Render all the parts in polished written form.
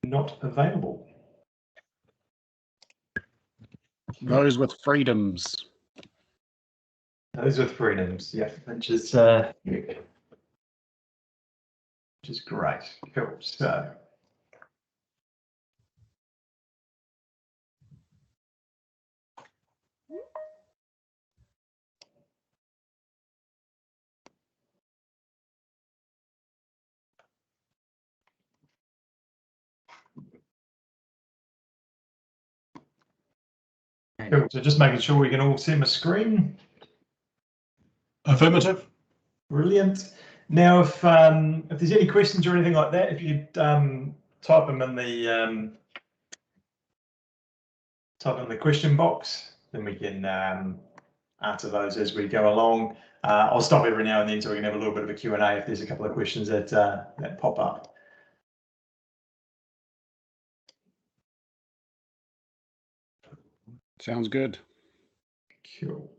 not available. Those with freedoms. Those with freedoms, yeah, which is great. Cool. So cool. So just making sure we can all see my screen. Affirmative. Brilliant. Now, if there's any questions or anything like that, if you could type them in the question box, then we can answer those as we go along. I'll stop every now and then so we can have a little bit of a Q&A if there's a couple of questions that pop up. Sounds good. Cool.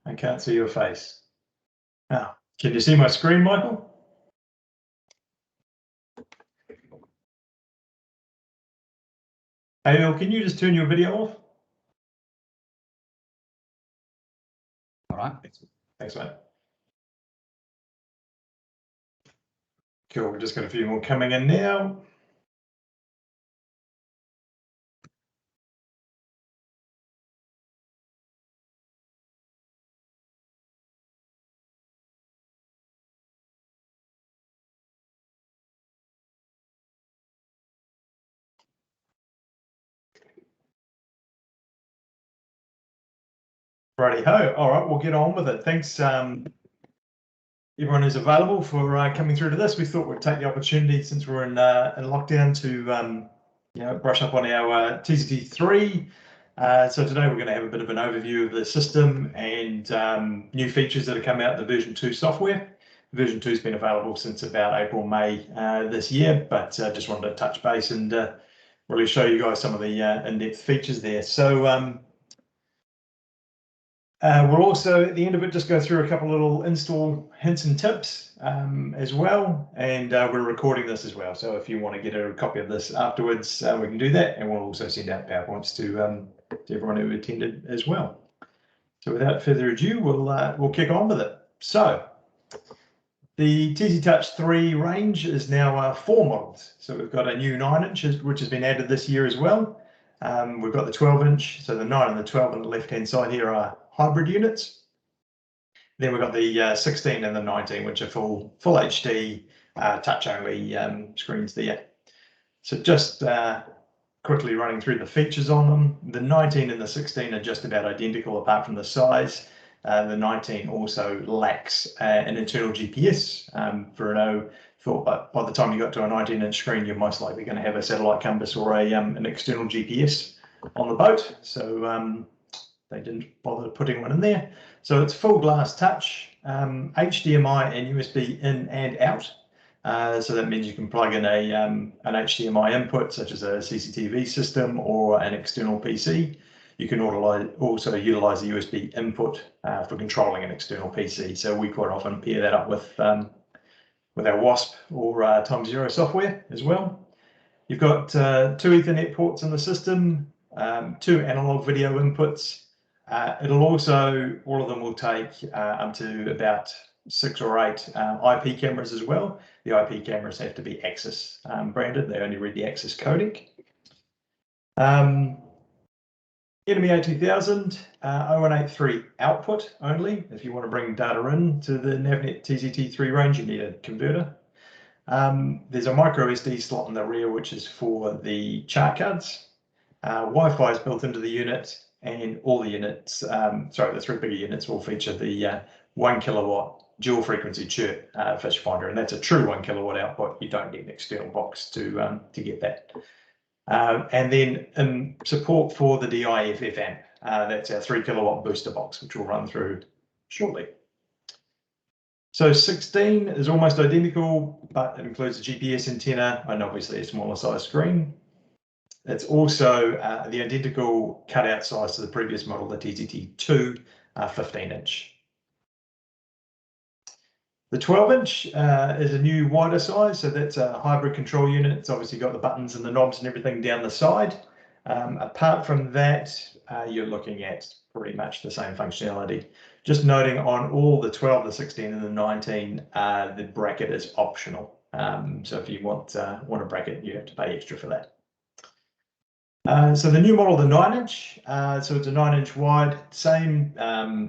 I can't see your face. Now, can you see my screen, Michael? Hey, Bill, can you just turn your video off? All right. Thanks, mate. Cool, we've just got a few more coming in now. Righty ho. All right, we'll get on with it. Thanks, everyone who's available for coming through to this. We thought we'd take the opportunity since we're in lockdown to brush up on our TZT3. So today we're going to have a bit of an overview of the system and new features that have come out in the version 2 software. Version 2 has been available since about April, May this year, but just wanted to touch base and really show you guys some of the in-depth features there. So we'll also, at the end of it, just go through a couple of little install hints and tips as well. And we're recording this as well. So if you want to get a copy of this afterwards, we can do that. And we'll also send out PowerPoints to everyone who attended as well. So without further ado, we'll kick on with it. So the TZtouch3 range is now 4 models. So we've got a new 9-inch, which has been added this year as well. We've got the 12-inch, so the 9 and the 12 on the left-hand side here are hybrid units. Then we've got the 16 and the 19, which are full HD touch-only screens there. So just quickly running through the features on them. The 19 and the 16 are just about identical apart from the size. The 19 also lacks an internal GPS. Furuno thought by the time you got to a 19-inch screen, you're most likely going to have a satellite compass or an external GPS on the boat. So they didn't bother putting one in there. So it's full glass touch, HDMI and USB in and out. So that means you can plug in an HDMI input, such as a CCTV system or an external PC. You can also utilize the USB input for controlling an external PC. So we quite often pair that up with our WASP or TimeZero software as well. You've got 2 Ethernet ports in the system, 2 analog video inputs. It'll also, all of them will take up to about 6 or 8 IP cameras as well. The IP cameras have to be Access branded. They only read the Access codec. Enemy A2000, 0183 output only. If you want to bring data in to the Navnet TZT3 range, you need a converter. There's a micro SD slot in the rear, which is for the chart cards. Wi-Fi is built into the unit, and all the units, the 3 bigger units will feature the 1 kilowatt dual frequency chirp fish finder, and that's a true 1 kilowatt output. You don't need an external box to get that. And then support for the DIFF amp. That's our 3 kilowatt booster box, which we'll run through shortly. So 16 is almost identical, but it includes a GPS antenna and obviously a smaller size screen. It's also the identical cutout size to the previous model, the TZT2 15-inch. The 12-inch is a new wider size, so that's a hybrid control unit. It's obviously got the buttons and the knobs and everything down the side. Apart from that, you're looking at pretty much the same functionality. Just noting on all the 12, the 16 and the 19, the bracket is optional. So if you want a bracket, you have to pay extra for that. So the new model, the 9-inch, so it's a 9-inch wide, same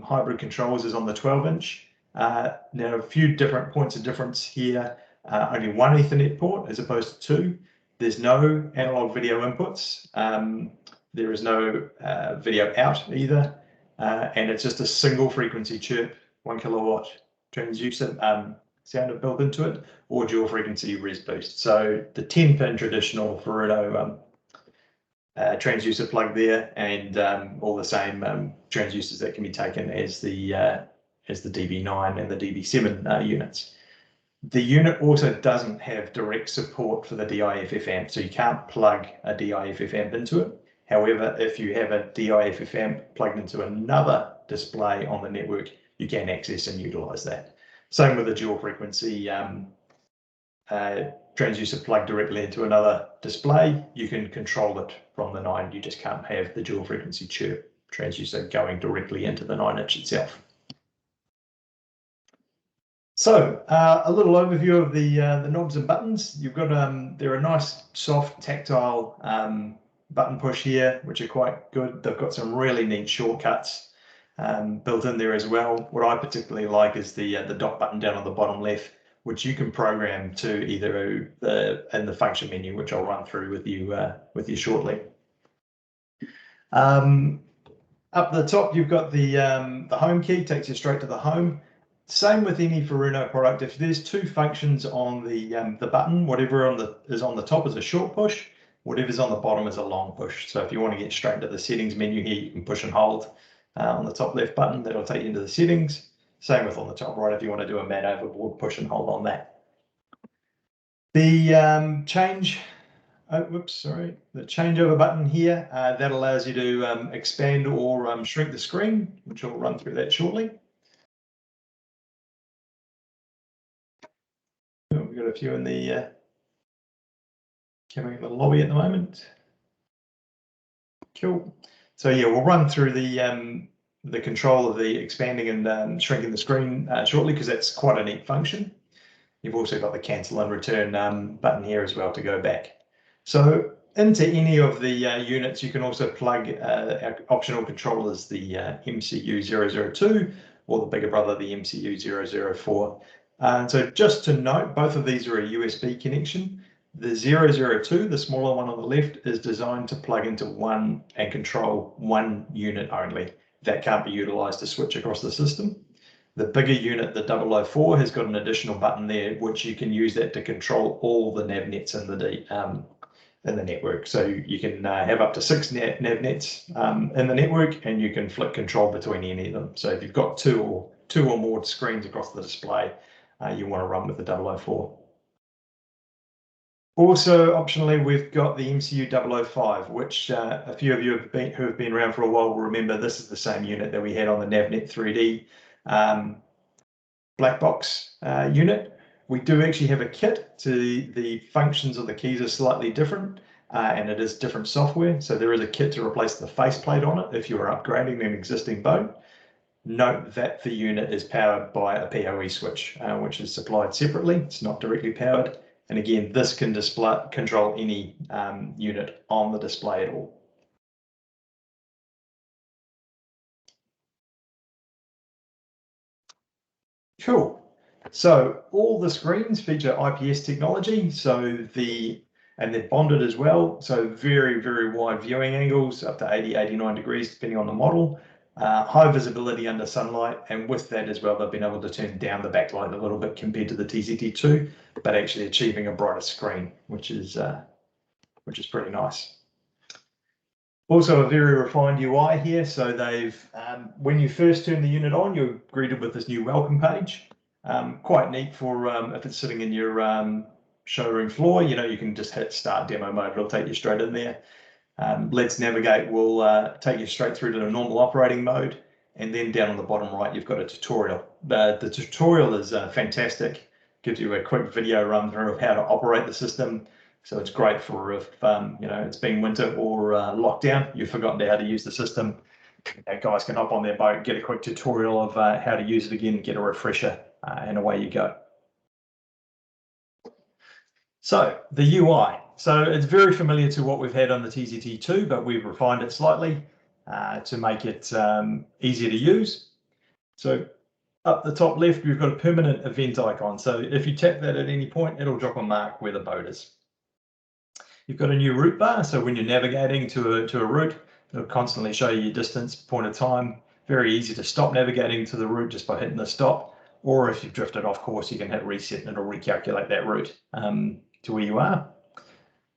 hybrid controls as on the 12-inch. Now a few different points of difference here. Only one Ethernet port as opposed to two. There's no analog video inputs. There is no video out either. And it's just a single frequency chirp, 1 kilowatt transducer sound built into it, or dual frequency res boost. So the 10-pin traditional Furuno transducer plug there, and all the same transducers that can be taken as the DB9 and the DB7 units. The unit also doesn't have direct support for the DIFF amp, so you can't plug a DIFF amp into it. However, if you have a DIFF amp plugged into another display on the network, you can access and utilize that. Same with the dual frequency transducer plugged directly into another display. You can control it from the 9. You just can't have the dual frequency chirp transducer going directly into the 9-inch itself. So a little overview of the knobs and buttons. You've got they're a nice soft tactile button push here, which are quite good. They've got some really neat shortcuts built in there as well. What I particularly like is the dot button down on the bottom left, which you can program to either in the function menu, which I'll run through with you shortly. Up the top, you've got the home key, takes you straight to the home. Same with any Furuno product. If there's two functions on the button, whatever is on the top is a short push, whatever's on the bottom is a long push. So if you want to get straight into the settings menu here, you can push and hold on the top left button. That'll take you into the settings. Same with on the top right if you want to do a mat overboard, push and hold on that. The the changeover button here, that allows you to expand or shrink the screen, which I'll run through that shortly. We've got a few in the coming in the lobby at the moment. Cool. So yeah, we'll run through the control of the expanding and shrinking the screen shortly, because that's quite a neat function. You've also got the cancel and return button here as well to go back. So into any of the units, you can also plug our optional controllers, the MCU002 or the bigger brother, the MCU004. So just to note, both of these are a USB connection. The 002, the smaller one on the left, is designed to plug into one and control one unit only. That can't be utilized to switch across the system. The bigger unit, the 004, has got an additional button there, which you can use that to control all the navnets in the network. So you can have up to 6 navnets in the network, and you can flick control between any of them. So if you've got two or more screens across the display, you want to run with the 004. Also, optionally, we've got the MCU005, which a few of you who have been around for a while will remember. This is the same unit that we had on the Navnet 3D black box unit. We do actually have a kit. The functions of the keys are slightly different, and it is different software. So there is a kit to replace the faceplate on it if you are upgrading an existing boat. Note that the unit is powered by a PoE switch, which is supplied separately. It's not directly powered. And again, this can control any unit on the display at all. Cool. So all the screens feature IPS technology. And they're bonded as well. So very, very wide viewing angles, up to 80, 89 degrees, depending on the model. High visibility under sunlight, and with that as well, they've been able to turn down the backlight a little bit compared to the TZT2, but actually achieving a brighter screen, which is pretty nice. Also a very refined UI here. So they've, when you first turn the unit on, you're greeted with this new welcome page. Quite neat for if it's sitting in your showroom floor, you can just hit start demo mode. It'll take you straight in there. Let's Navigate will take you straight through to the normal operating mode. And then down on the bottom right, you've got a tutorial. The tutorial is fantastic. Gives you a quick video run through of how to operate the system. So it's great for if it's been winter or lockdown, you've forgotten how to use the system. Guys can hop on their boat, get a quick tutorial of how to use it again, get a refresher, and away you go. So the UI. So it's very familiar to what we've had on the TZT2, but we've refined it slightly to make it easier to use. So up the top left, we've got a permanent event icon. So if you tap that at any point, it'll drop a mark where the boat is. You've got a new route bar. So when you're navigating to a route, it'll constantly show you your distance, point of time. Very easy to stop navigating to the route just by hitting the stop. Or if you've drifted off course, you can hit reset and it'll recalculate that route to where you are.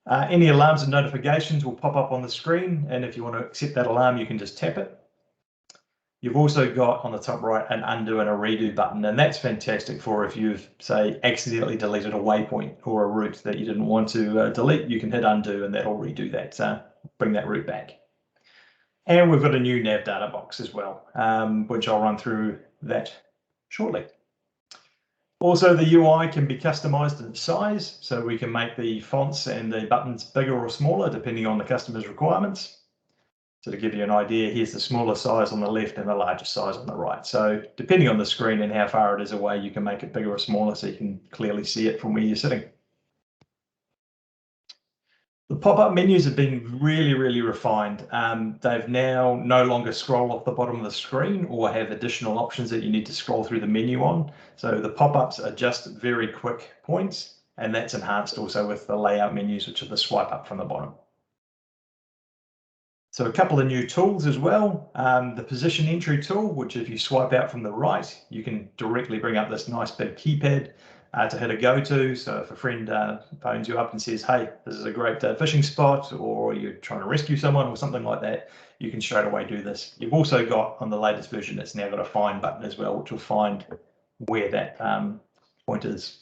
Any alarms and notifications will pop up on the screen. And if you want to accept that alarm, you can just tap it. You've also got on the top right an undo and a redo button, and that's fantastic for if you've, say, accidentally deleted a waypoint or a route that you didn't want to delete. You can hit undo and that'll redo that, bring that route back. And we've got a new nav data box as well, which I'll run through that shortly. Also, the UI can be customized in size, so we can make the fonts and the buttons bigger or smaller depending on the customer's requirements. So to give you an idea, here's the smaller size on the left and the larger size on the right. So depending on the screen and how far it is away, you can make it bigger or smaller so you can clearly see it from where you're sitting. The pop-up menus have been really, really refined. They've now no longer scroll off the bottom of the screen or have additional options that you need to scroll through the menu on. So the pop-ups are just very quick points, and that's enhanced also with the layout menus, which are the swipe up from the bottom. So a couple of new tools as well. The position entry tool, which if you swipe out from the right, you can directly bring up this nice big keypad to hit a go to. So if a friend phones you up and says, hey, this is a great fishing spot, or you're trying to rescue someone or something like that, you can straight away do this. You've also got, on the latest version, it's now got a find button as well, which will find where that point is.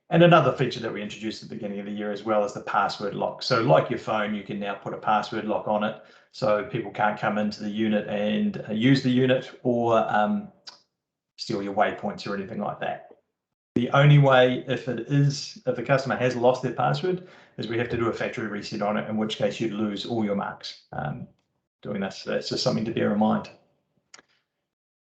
And another feature that we introduced at the beginning of the year as well is the password lock. So like your phone, you can now put a password lock on it so people can't come into the unit and use the unit or steal your waypoints or anything like that. The only way if the customer has lost their password is we have to do a factory reset on it, in which case you'd lose all your marks doing this. So that's just something to bear in mind.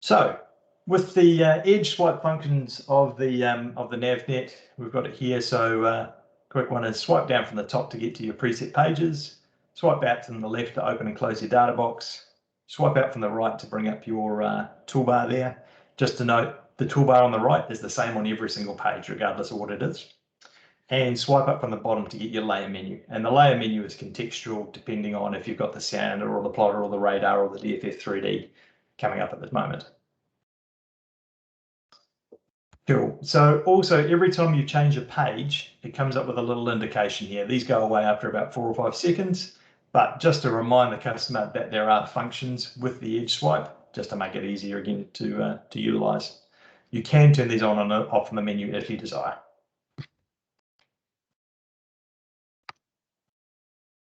So with the edge swipe functions of the Navnet, we've got it here. So quick one is swipe down from the top to get to your preset pages, swipe out from the left to open and close your data box, swipe out from the right to bring up your toolbar there. Just to note, the toolbar on the right is the same on every single page, regardless of what it is. And swipe up from the bottom to get your layer menu. And the layer menu is contextual depending on if you've got the sounder or the plotter or the radar or the DFF3D coming up at the moment. Cool. So also every time you change a page, it comes up with a little indication here. These go away after about 4 or 5 seconds, but just to remind the customer that there are functions with the edge swipe, just to make it easier again to utilize. You can turn these on and off in the menu if you desire.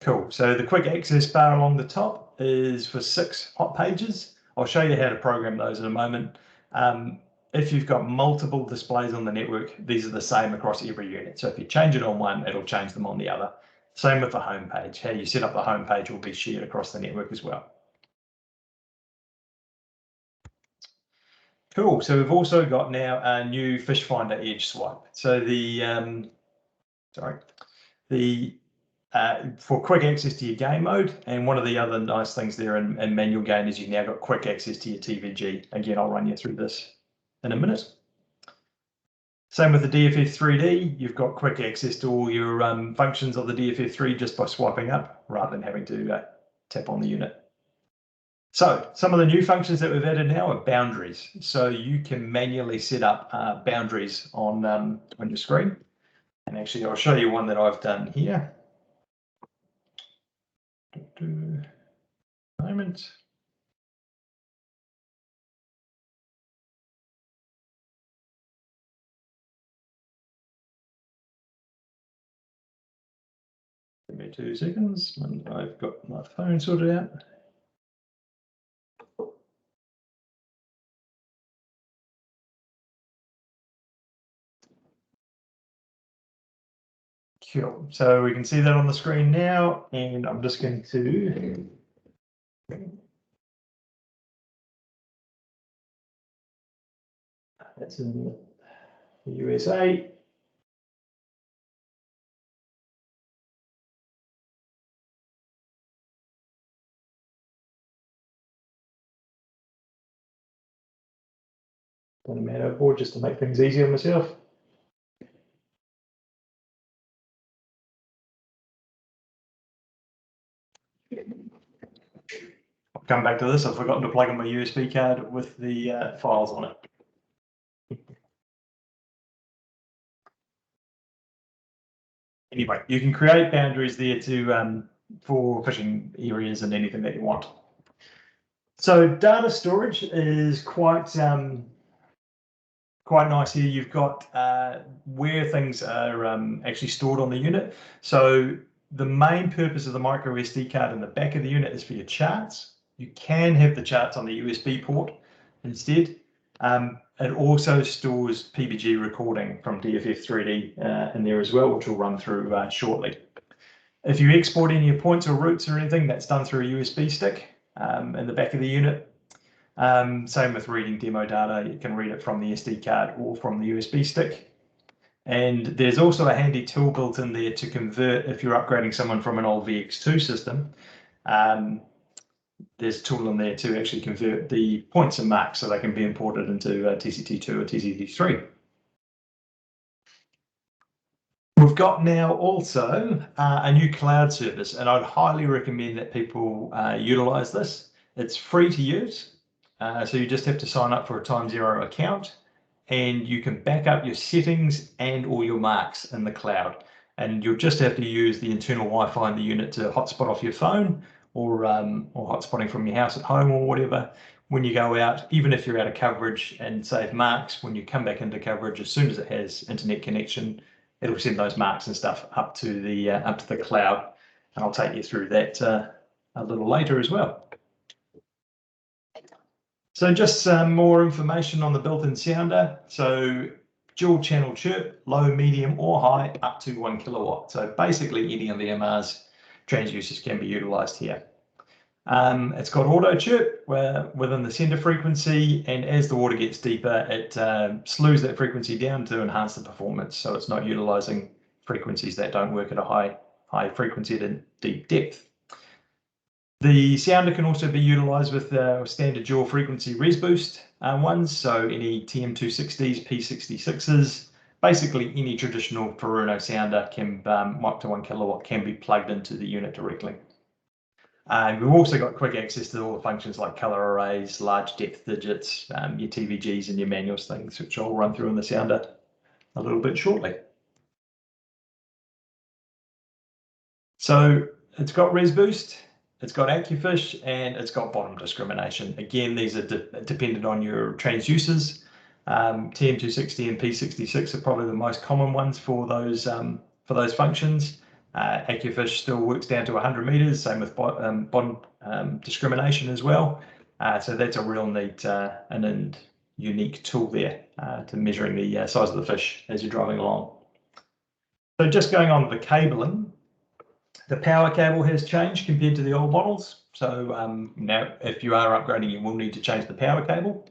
Cool. So the quick access bar along the top is for 6 hot pages. I'll show you how to program those in a moment. If you've got multiple displays on the network, these are the same across every unit. So if you change it on one, it'll change them on the other. Same with the home page. How you set up the home page will be shared across the network as well. Cool. So we've also got now a new fish finder edge swipe. So for quick access to your game mode, and one of the other nice things there in manual game is you've now got quick access to your TVG. Again, I'll run you through this in a minute. Same with the DFF3D, you've got quick access to all your functions of the DFF3 just by swiping up rather than having to tap on the unit. So some of the new functions that we've added now are boundaries. So you can manually set up boundaries on your screen. And actually, I'll show you one that I've done here. Moment. Give me 2 seconds and I've got my phone sorted out. Cool. So we can see that on the screen now, and I'm just going to that's in the USA. Put a man overboard just to make things easier on myself. I'll come back to this. I've forgotten to plug in my USB card with the files on it. Anyway, you can create boundaries there to for fishing areas and anything that you want. So data storage is quite nice here. You've got where things are actually stored on the unit. So the main purpose of the micro SD card in the back of the unit is for your charts. You can have the charts on the USB port instead. It also stores PBG recording from DFF3D in there as well, which we'll run through shortly. If you export any of your points or routes or anything, that's done through a USB stick in the back of the unit. Same with reading demo data. You can read it from the SD card or from the USB stick. And there's also a handy tool built in there to convert if you're upgrading someone from an old VX2 system. There's a tool in there to actually convert the points and marks so they can be imported into TZT2 or TZT3. We've got now also a new cloud service, and I'd highly recommend that people utilize this. It's free to use. So you just have to sign up for a TimeZero account, and you can back up your settings and all your marks in the cloud. And you'll just have to use the internal Wi-Fi in the unit to hotspot off your phone or hotspotting from your house at home or whatever. When you go out, even if you're out of coverage and save marks, when you come back into coverage, as soon as it has internet connection, it'll send those marks and stuff up to the cloud. And I'll take you through that a little later as well. So just some more information on the built-in sounder. So dual channel chirp, low, medium or high, up to 1 kilowatt. So basically any of the MR's transducers can be utilized here. It's got auto chirp within the center frequency, and as the water gets deeper, it slows that frequency down to enhance the performance. So it's not utilizing frequencies that don't work at a high frequency at deep depth. The sounder can also be utilized with standard dual frequency res boost ones, so any TM260s, P66s, basically any traditional Furuno sounder can up to 1 kilowatt can be plugged into the unit directly. We've also got quick access to all the functions like color arrays, large depth digits, your TVGs and your manuals things, which I'll run through in the sounder a little bit shortly. So it's got res boost. It's got AccuFish and it's got bottom discrimination. Again, these are dependent on your transducers. TM260 and P66 are probably the most common ones for those functions. AccuFish still works down to 100 meters, same with bottom discrimination as well. So that's a real neat and unique tool there to measuring the size of the fish as you're driving along. So just going on to the cabling. The power cable has changed compared to the old models. So now if you are upgrading, you will need to change the power cable.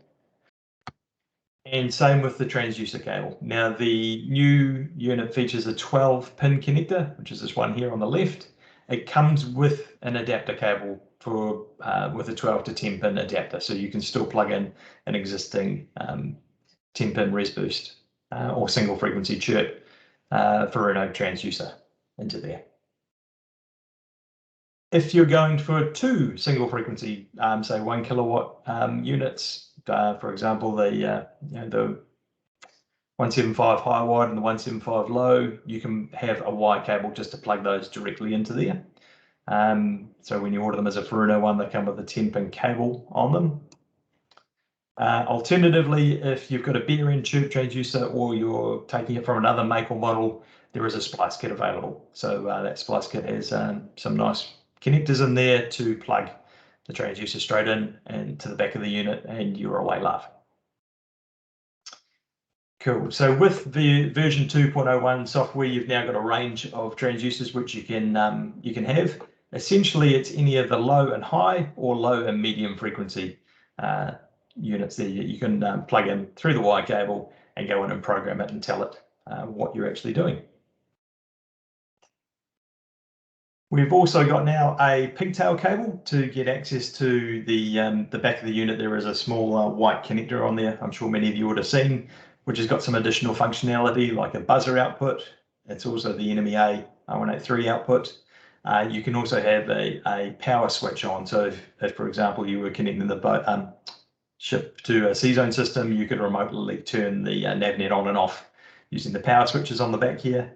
And same with the transducer cable. Now the new unit features a 12-pin connector, which is this one here on the left. It comes with an adapter cable for with a 12 to 10-pin adapter. So you can still plug in an existing 10-pin res boost or single frequency chirp Furuno transducer into there. If you're going for 2 single frequency, say 1 kilowatt units, for example, the 175 high wide and the 175 low, you can have a wire cable just to plug those directly into there. So when you order them as a Furuno one, they come with a 10-pin cable on them. Alternatively, if you've got a bare end tube transducer or you're taking it from another make or model, there is a splice kit available. So that splice kit has some nice connectors in there to plug the transducer straight in and to the back of the unit, and you're away laughing. Cool. So with the version 2.01 software, you've now got a range of transducers which you can have. Essentially, it's any of the low and high or low and medium frequency units there. You can plug in through the wire cable and go in and program it and tell it what you're actually doing. We've also got now a pigtail cable to get access to the back of the unit. There is a small white connector on there. I'm sure many of you would have seen, which has got some additional functionality like a buzzer output. It's also the NMEA 183 output. You can also have a power switch on. So if for example, you were connecting the ship to a C-zone system, you could remotely turn the Navnet on and off using the power switches on the back here.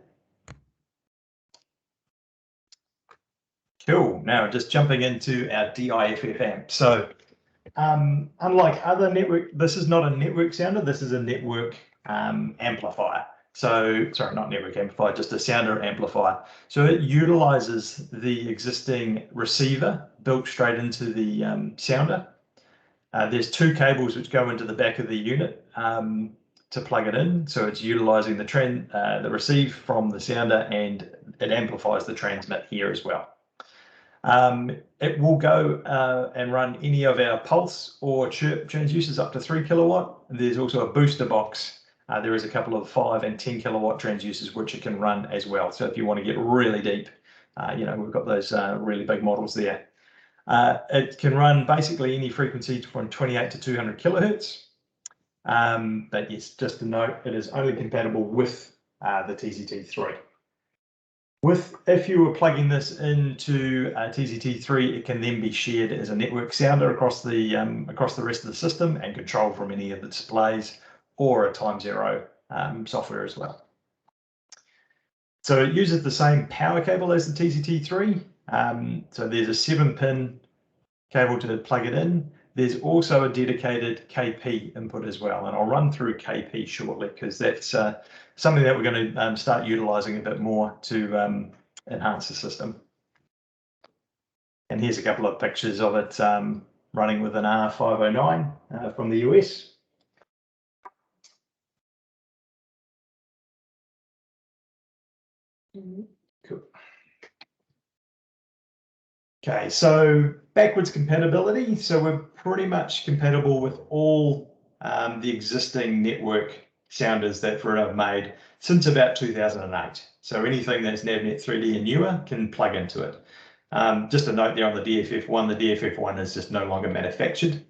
Cool. Now just jumping into our DIFF amp. So unlike other network, this is not a network sounder, this is a network amplifier. So, sorry, not network amplifier, just a sounder amplifier. So it utilizes the existing receiver built straight into the sounder. There's two cables which go into the back of the unit to plug it in. So it's utilizing the receive from the sounder, and it amplifies the transmit here as well. It will go and run any of our pulse or chirp transducers up to 3 kilowatt. There's also a booster box. There is a couple of 5 and 10 kilowatt transducers which it can run as well. So if you want to get really deep, we've got those really big models there. It can run basically any frequency from 28 to 200 kilohertz. But yes, just to note, it is only compatible with the TZT3. If you were plugging this into TZT3, it can then be shared as a network sounder across the rest of the system and controlled from any of the displays or a TimeZero software as well. So it uses the same power cable as the TZT3. So there's a 7-pin cable to plug it in. There's also a dedicated KP input as well, and I'll run through KP shortly because that's something that we're going to start utilizing a bit more to enhance the system. And here's a couple of pictures of it running with an R509 from the US. Cool. Okay, so backwards compatibility. So we're pretty much compatible with all the existing network sounders that Furuno have made since about 2008. So anything that's Navnet 3D and newer can plug into it. Just a note there on the DFF1, the DFF1 is just no longer manufactured.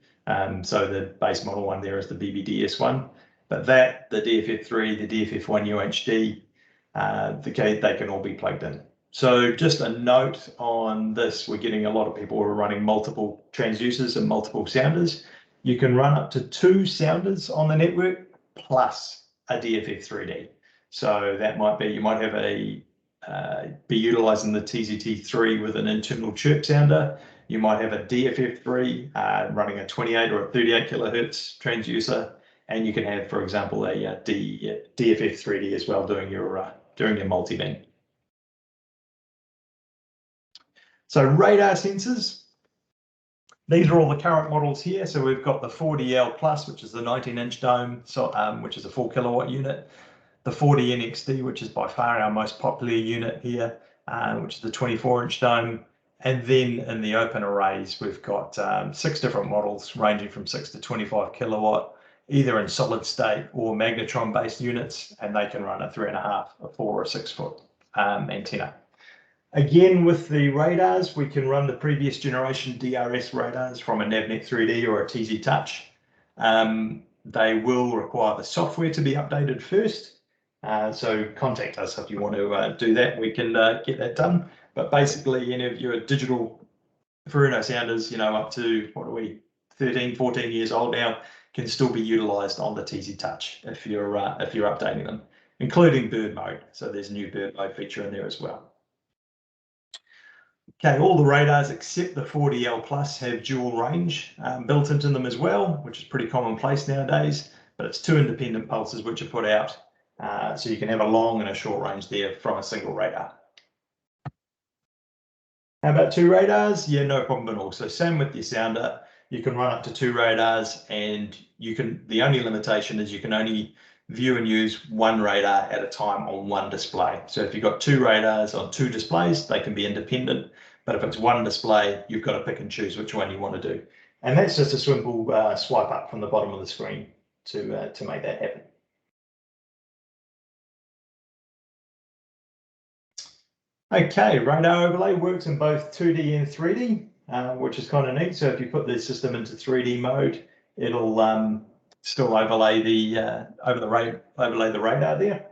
So the base model one there is the BBDS one. But that, the DFF3, the DFF1 UHD, they can all be plugged in. So just a note on this, we're getting a lot of people who are running multiple transducers and multiple sounders. You can run up to 2 sounders on the network plus a DFF3D. So that might be, you might have be utilizing the TZT3 with an internal chirp sounder. You might have a DFF3 running a 28 or a 38 kilohertz transducer, and you can have, for example, a DFF3D as well doing your multi-beam. So radar sensors, these are all the current models here. So we've got the 40L Plus, which is the 19-inch dome, which is a 4 kilowatt unit. The 40 NXD, which is by far our most popular unit here, which is the 24-inch dome. And then in the open arrays, we've got 6 different models ranging from 6 to 25 kilowatt, either in solid state or magnetron-based units, and they can run a 3.5, a 4 or 6 foot antenna. Again, with the radars, we can run the previous generation DRS radars from a Navnet 3D or a TZ Touch. They will require the software to be updated first. So contact us if you want to do that. We can get that done. But basically, any of your digital Furuno sounders, up to, 13, 14 years old now, can still be utilized on the TZ Touch if you're updating them, including bird mode. So there's a new bird mode feature in there as well. Okay, all the radars except the 40L Plus have dual range built into them as well, which is pretty commonplace nowadays, but it's 2 independent pulses which are put out. So you can have a long and a short range there from a single radar. How about 2 radars? Yeah, no problem at all. So same with your sounder, you can run up to 2 radars, and the only limitation is you can only view and use 1 radar at a time on 1 display. So if you've got 2 radars on 2 displays, they can be independent, but if it's 1 display, you've got to pick and choose which one you want to do. And that's just a simple swipe up from the bottom of the screen to make that happen. Okay, radar overlay works in both 2D and 3D, which is kind of neat. So if you put the system into 3D mode, it'll still overlay the radar there.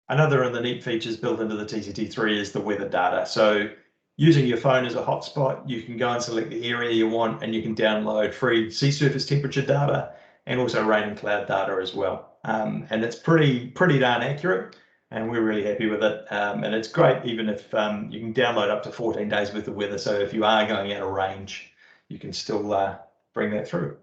Another of the neat features built into the TZT3 is the weather data. So using your phone as a hotspot, you can go and select the area you want, and you can download free sea surface temperature data and also rain and cloud data as well. And it's pretty darn accurate, and we're really happy with it. And it's great even if you can download up to 14 days worth of weather. So if you are going out of range, you can still bring that through.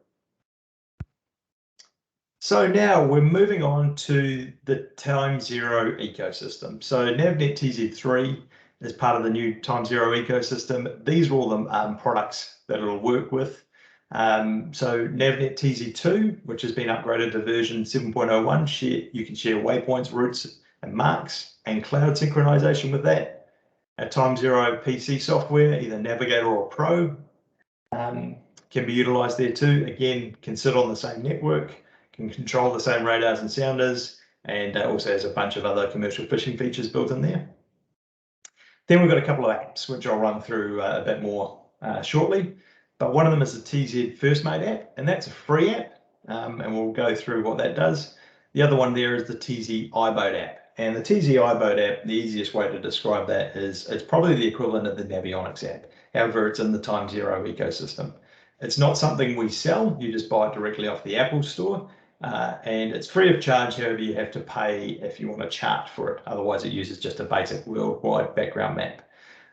So now we're moving on to the TimeZero ecosystem. So Navnet TZ3 is part of the new TimeZero ecosystem. These are all the products that it'll work with. So Navnet TZ2, which has been upgraded to version 7.01, you can share waypoints, routes, and marks, and cloud synchronization with that. Our TimeZero PC software, either Navigator or Pro, can be utilized there too. Again, can sit on the same network, can control the same radars and sounders, and also has a bunch of other commercial fishing features built in there. Then we've got a couple of apps, which I'll run through a bit more shortly. But one of them is the TZ First Mate app, and that's a free app, and we'll go through what that does. The other one there is the TZ IBOAT app. And the TZ IBOAT app, the easiest way to describe that is it's probably the equivalent of the Navionics app. However, it's in the TimeZero ecosystem. It's not something we sell, you just buy it directly off the Apple Store. And it's free of charge, however, you have to pay if you want to chart for it. Otherwise, it uses just a basic worldwide background map.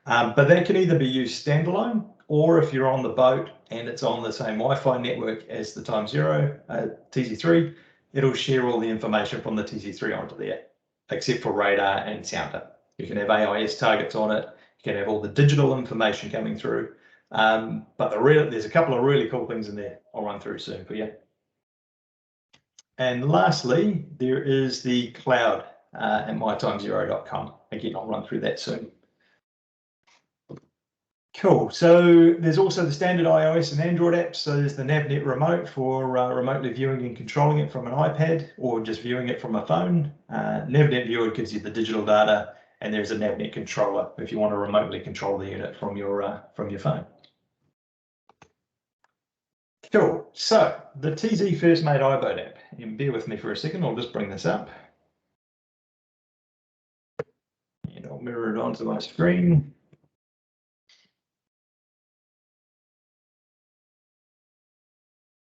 But that can either be used standalone, or if you're on the boat and it's on the same Wi-Fi network as the TimeZero TZ3, it'll share all the information from the TZ3 onto there, except for radar and sounder. You can have AIS targets on it. You can have all the digital information coming through. But there's a couple of really cool things in there I'll run through soon for you. And lastly, there is the cloud at mytimezero.com. Again, I'll run through that soon. Cool. So there's also the standard iOS and Android apps. So there's the Navnet Remote for remotely viewing and controlling it from an iPad or just viewing it from a phone. Navnet Viewer gives you the digital data, and there's a Navnet Controller if you want to remotely control the unit from your phone. Cool. So the TZ First Mate IBOAT app, and bear with me for a second, I'll just bring this up. And I'll mirror it onto my screen.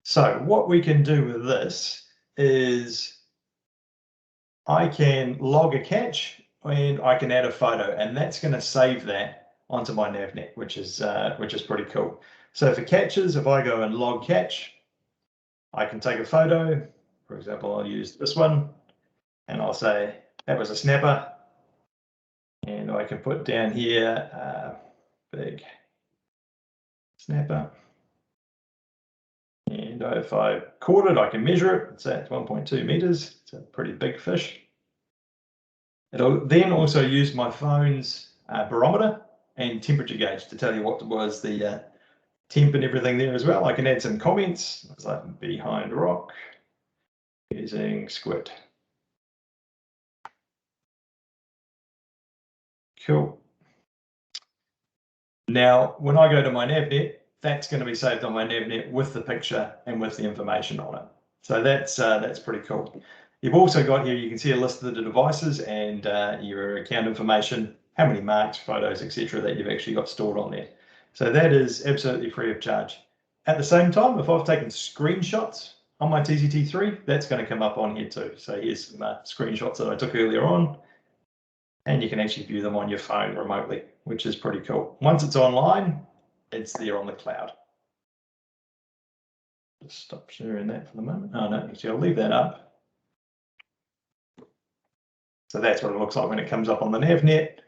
So what we can do with this is I can log a catch and I can add a photo, and that's going to save that onto my Navnet, which is pretty cool. So for catches, if I go and log catch, I can take a photo. For example, I'll use this one, and I'll say that was a snapper, and I can put down here big snapper. And if I caught it, I can measure it. Say it's 1.2 meters. It's a pretty big fish. It'll then also use my phone's barometer and temperature gauge to tell you what was the temp and everything there as well. I can add some comments. It's like behind rock using squid. Cool. Now, when I go to my Navnet, that's going to be saved on my Navnet with the picture and with the information on it. So that's pretty cool. You've also got here, you can see a list of the devices and your account information, how many marks, photos, etc. that you've actually got stored on there. So that is absolutely free of charge. At the same time, if I've taken screenshots on my TZT3, that's going to come up on here too. So here's some screenshots that I took earlier on. and you can actually view them on your phone remotely, which is pretty cool. Once it's online, it's there on the cloud. Just stop sharing that for the moment. Oh no, actually I'll leave that up. So that's what it looks like when it comes up on the Navnet.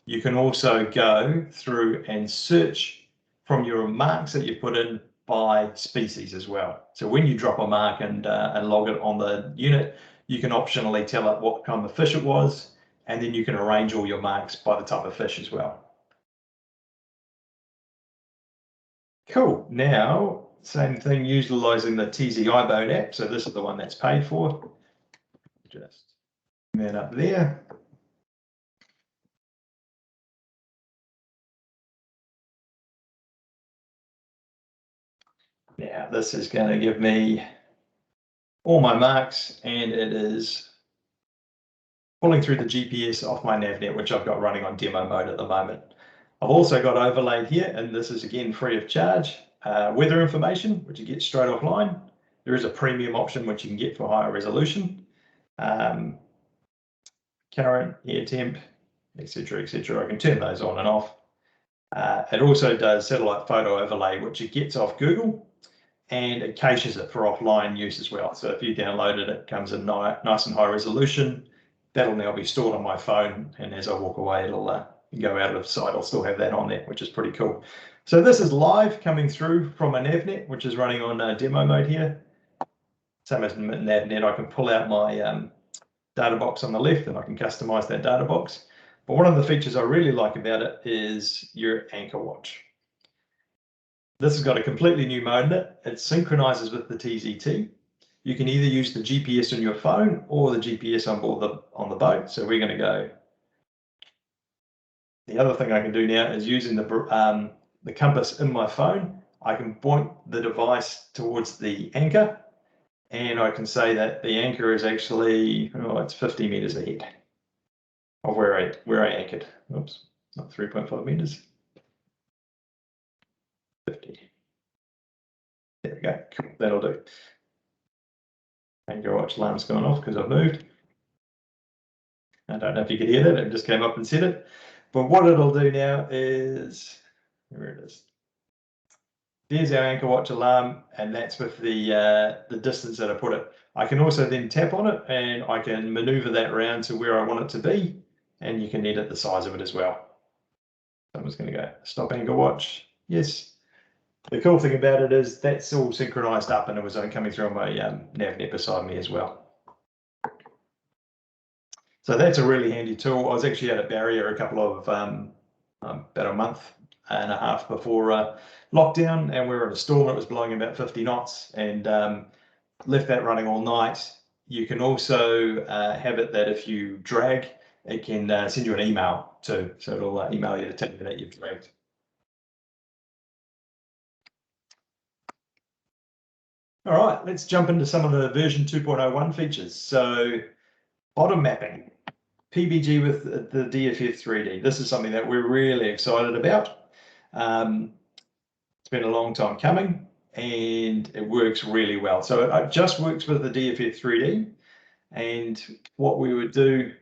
You can also go through and search from your marks that you put in by species as well. So when you drop a mark and log it on the unit, you can optionally tell it what kind of fish it was, and then you can arrange all your marks by the type of fish as well. Cool. Now, same thing, utilizing the TZ IBOAT app. So this is the one that's paid for. Just bring that up there. Now, this is going to give me all my marks, and it is pulling through the GPS off my Navnet, which I've got running on demo mode at the moment. I've also got overlaid here, and this is again free of charge, weather information, which you get straight offline. There is a premium option which you can get for higher resolution, current, air temp, etc., etc. I can turn those on and off. It also does satellite photo overlay, which it gets off Google, and it caches it for offline use as well. So if you download it, it comes in nice and high resolution. That'll now be stored on my phone, and as I walk away, it'll go out of sight. I'll still have that on there, which is pretty cool. So this is live coming through from a Navnet, which is running on demo mode here. Same as Navnet, I can pull out my data box on the left, and I can customize that data box. But one of the features I really like about it is your anchor watch. This has got a completely new mode in it. It synchronizes with the TZT. You can either use the GPS on your phone or the GPS on board on the boat. So we're going to go. The other thing I can do now is using the compass in my phone. I can point the device towards the anchor, and I can say that the anchor is actually, oh, it's 50 meters ahead of where I anchored. Oops, not 3.5 meters. 50. There we go. Cool. That'll do. Anchor watch alarm's gone off because I've moved. I don't know if you could hear that. It just came up and said it. But what it'll do now is, where it is. There's our anchor watch alarm, and that's with the distance that I put it. I can also then tap on it, and I can maneuver that around to where I want it to be, and you can edit the size of it as well. So I'm just going to go stop anchor watch. Yes. The cool thing about it is that's all synchronized up, and it was coming through on my Navnet beside me as well. So that's a really handy tool. I was actually at a barrier a couple of, about a month and a half before lockdown, and we were in a storm. It was blowing about 50 knots, and left that running all night. You can also have it that if you drag, it can send you an email too. So it'll email you to tell you that you've dragged. All right, let's jump into some of the version 2.01 features. So bottom mapping, PBG with the DFF3D. This is something that we're really excited about. It's been a long time coming, and it works really well. So it just works with the DFF3D, and what we would do,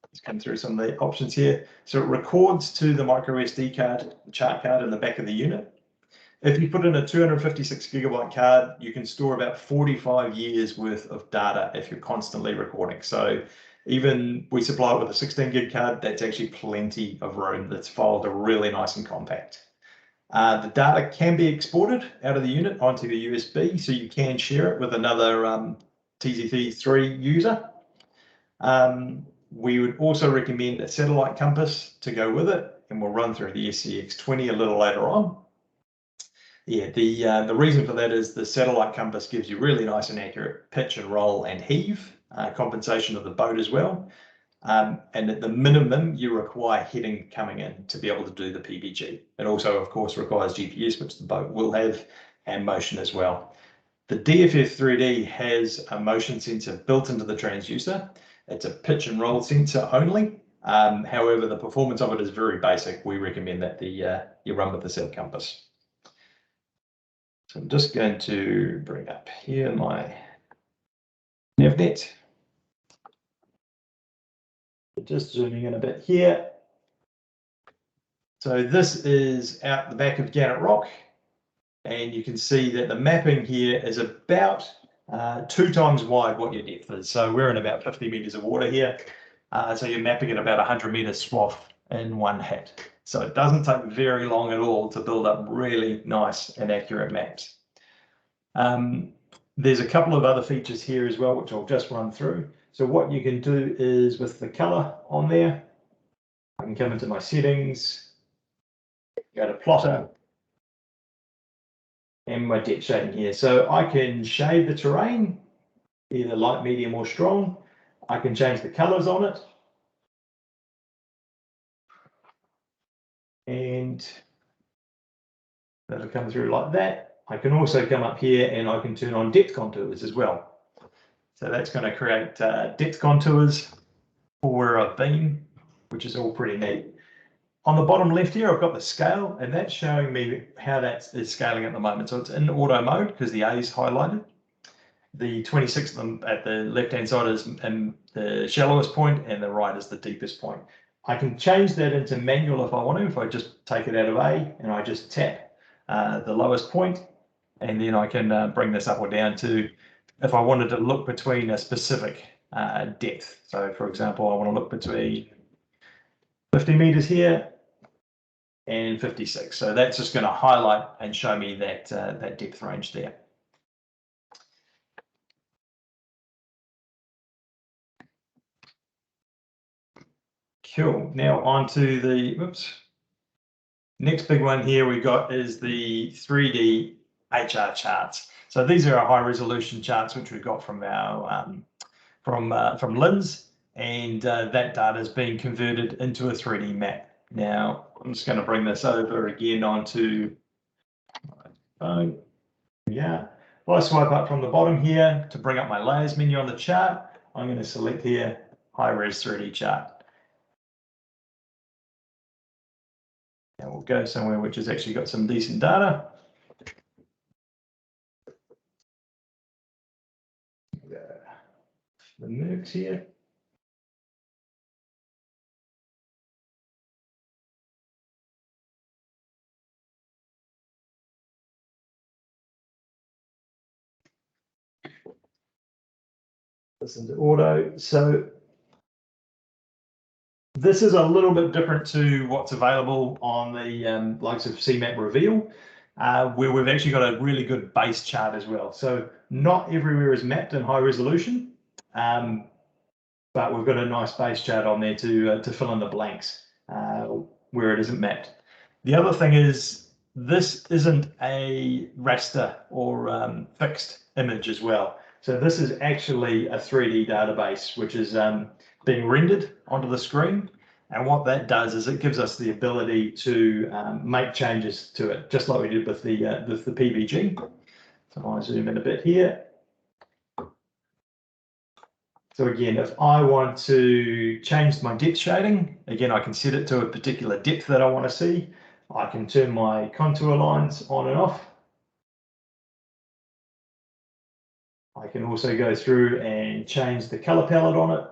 let's come through some of the options here. So it records to the micro SD card, the chart card in the back of the unit. If you put in a 256 gigabyte card, you can store about 45 years worth of data if you're constantly recording. So even we supply it with a 16 gig card, that's actually plenty of room. That's filed really nice and compact. The data can be exported out of the unit onto the USB, so you can share it with another TZT3 user. We would also recommend a satellite compass to go with it, and we'll run through the SCX20 a little later on. Yeah, the reason for that is the satellite compass gives you really nice and accurate pitch and roll and heave compensation of the boat as well. And at the minimum, you require heading coming in to be able to do the PBG. It also, of course, requires GPS, which the boat will have, and motion as well. The DFF3D has a motion sensor built into the transducer. It's a pitch and roll sensor only. However, the performance of it is very basic. We recommend that you run with the set compass. So I'm just going to bring up here my Navnet. Just zooming in a bit here. So this is out the back of Gannett Rock, and you can see that the mapping here is about 2 times wide what your depth is. So we're in about 50 meters of water here. So you're mapping at about 100 meter swath in one hit. So it doesn't take very long at all to build up really nice and accurate maps. There's a couple of other features here as well, which I'll just run through. So what you can do is with the color on there, I can come into my settings, go to plotter, and my depth shading here. So I can shade the terrain, either light, medium, or strong. I can change the colors on it. And that'll come through like that. I can also come up here and I can turn on depth contours as well. So that's going to create depth contours for where I've been, which is all pretty neat. On the bottom left here, I've got the scale, and that's showing me how that is scaling at the moment. So it's in auto mode because the A is highlighted. The 26 at the left-hand side is in the shallowest point, and the right is the deepest point. I can change that into manual if I want to, if I just take it out of A and I just tap the lowest point, and then I can bring this up or down to if I wanted to look between a specific depth. So for example, I want to look between 50 meters here and 56. So that's just going to highlight and show me that, that depth range there. Cool. Now on to the, next big one here we got is the 3D HR charts. So these are our high resolution charts, which we got from our from LINS, and that data is being converted into a 3D map. Now I'm just going to bring this over again onto my phone. Yeah. If I swipe up from the bottom here to bring up my layers menu on the chart, I'm going to select here high res 3D chart. And we'll go somewhere which has actually got some decent data. The Mercs here. Listen to auto. So this is a little bit different to what's available on the likes of CMap Reveal, where we've actually got a really good base chart as well. So not everywhere is mapped in high resolution, but we've got a nice base chart on there to fill in the blanks where it isn't mapped. The other thing is this isn't a raster or fixed image as well. So this is actually a 3D database, which is being rendered onto the screen. And what that does is it gives us the ability to make changes to it, just like we did with the PBG. So I zoom in a bit here. So again, if I want to change my depth shading, again, I can set it to a particular depth that I want to see. I can turn my contour lines on and off. I can also go through and change the color palette on it.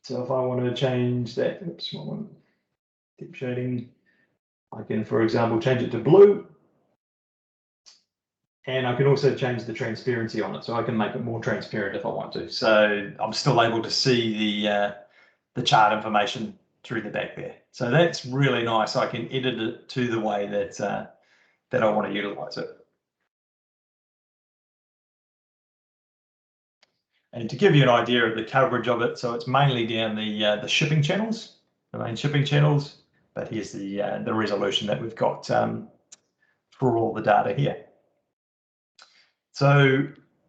So if I want to change that, depth shading, I can, for example, change it to blue. And I can also change the transparency on it, so I can make it more transparent if I want to. So I'm still able to see the chart information through the back there. So that's really nice. I can edit it to the way that that I want to utilize it. And to give you an idea of the coverage of it, so it's mainly down the shipping channels, the main shipping channels. But here's the resolution that we've got for all the data here. So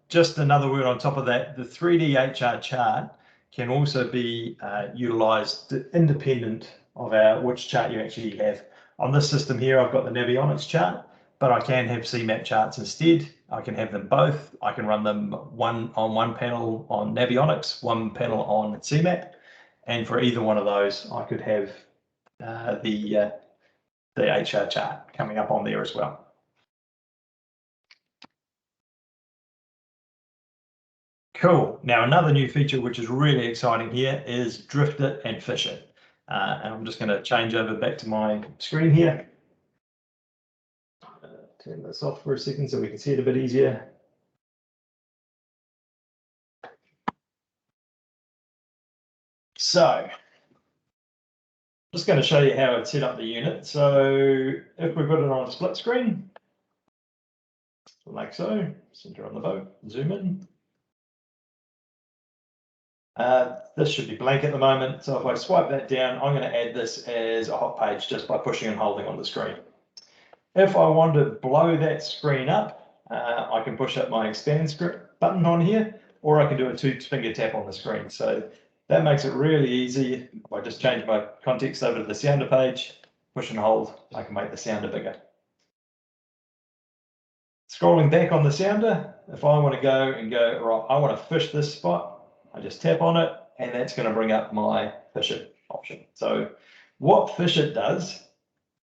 just another word on top of that, the 3D HR chart can also be utilized independent of which chart you actually have. On this system here, I've got the Navionics chart, but I can have CMap charts instead. I can have them both. I can run them one panel on Navionics, one panel on CMap. And for either one of those, I could have the HR chart coming up on there as well. Cool. Now, another new feature which is really exciting here is drift it and fish it. And I'm just going to change over back to my screen here. Turn this off for a second so we can see it a bit easier. So, I'm just going to show you how I'd set up the unit. So, if we put it on a split screen, like so, center on the boat, zoom in. This should be blank at the moment. So if I swipe that down, I'm going to add this as a hot page just by pushing and holding on the screen. If I want to blow that screen up, I can push up my expand button on here, or I can do a 2-finger tap on the screen. So that makes it really easy. If I just change my context over to the sounder page, push and hold, I can make the sounder bigger. Scrolling back on the sounder, if I want to go, right, I want to fish this spot, I just tap on it, and that's going to bring up my fish it option. So what fish it does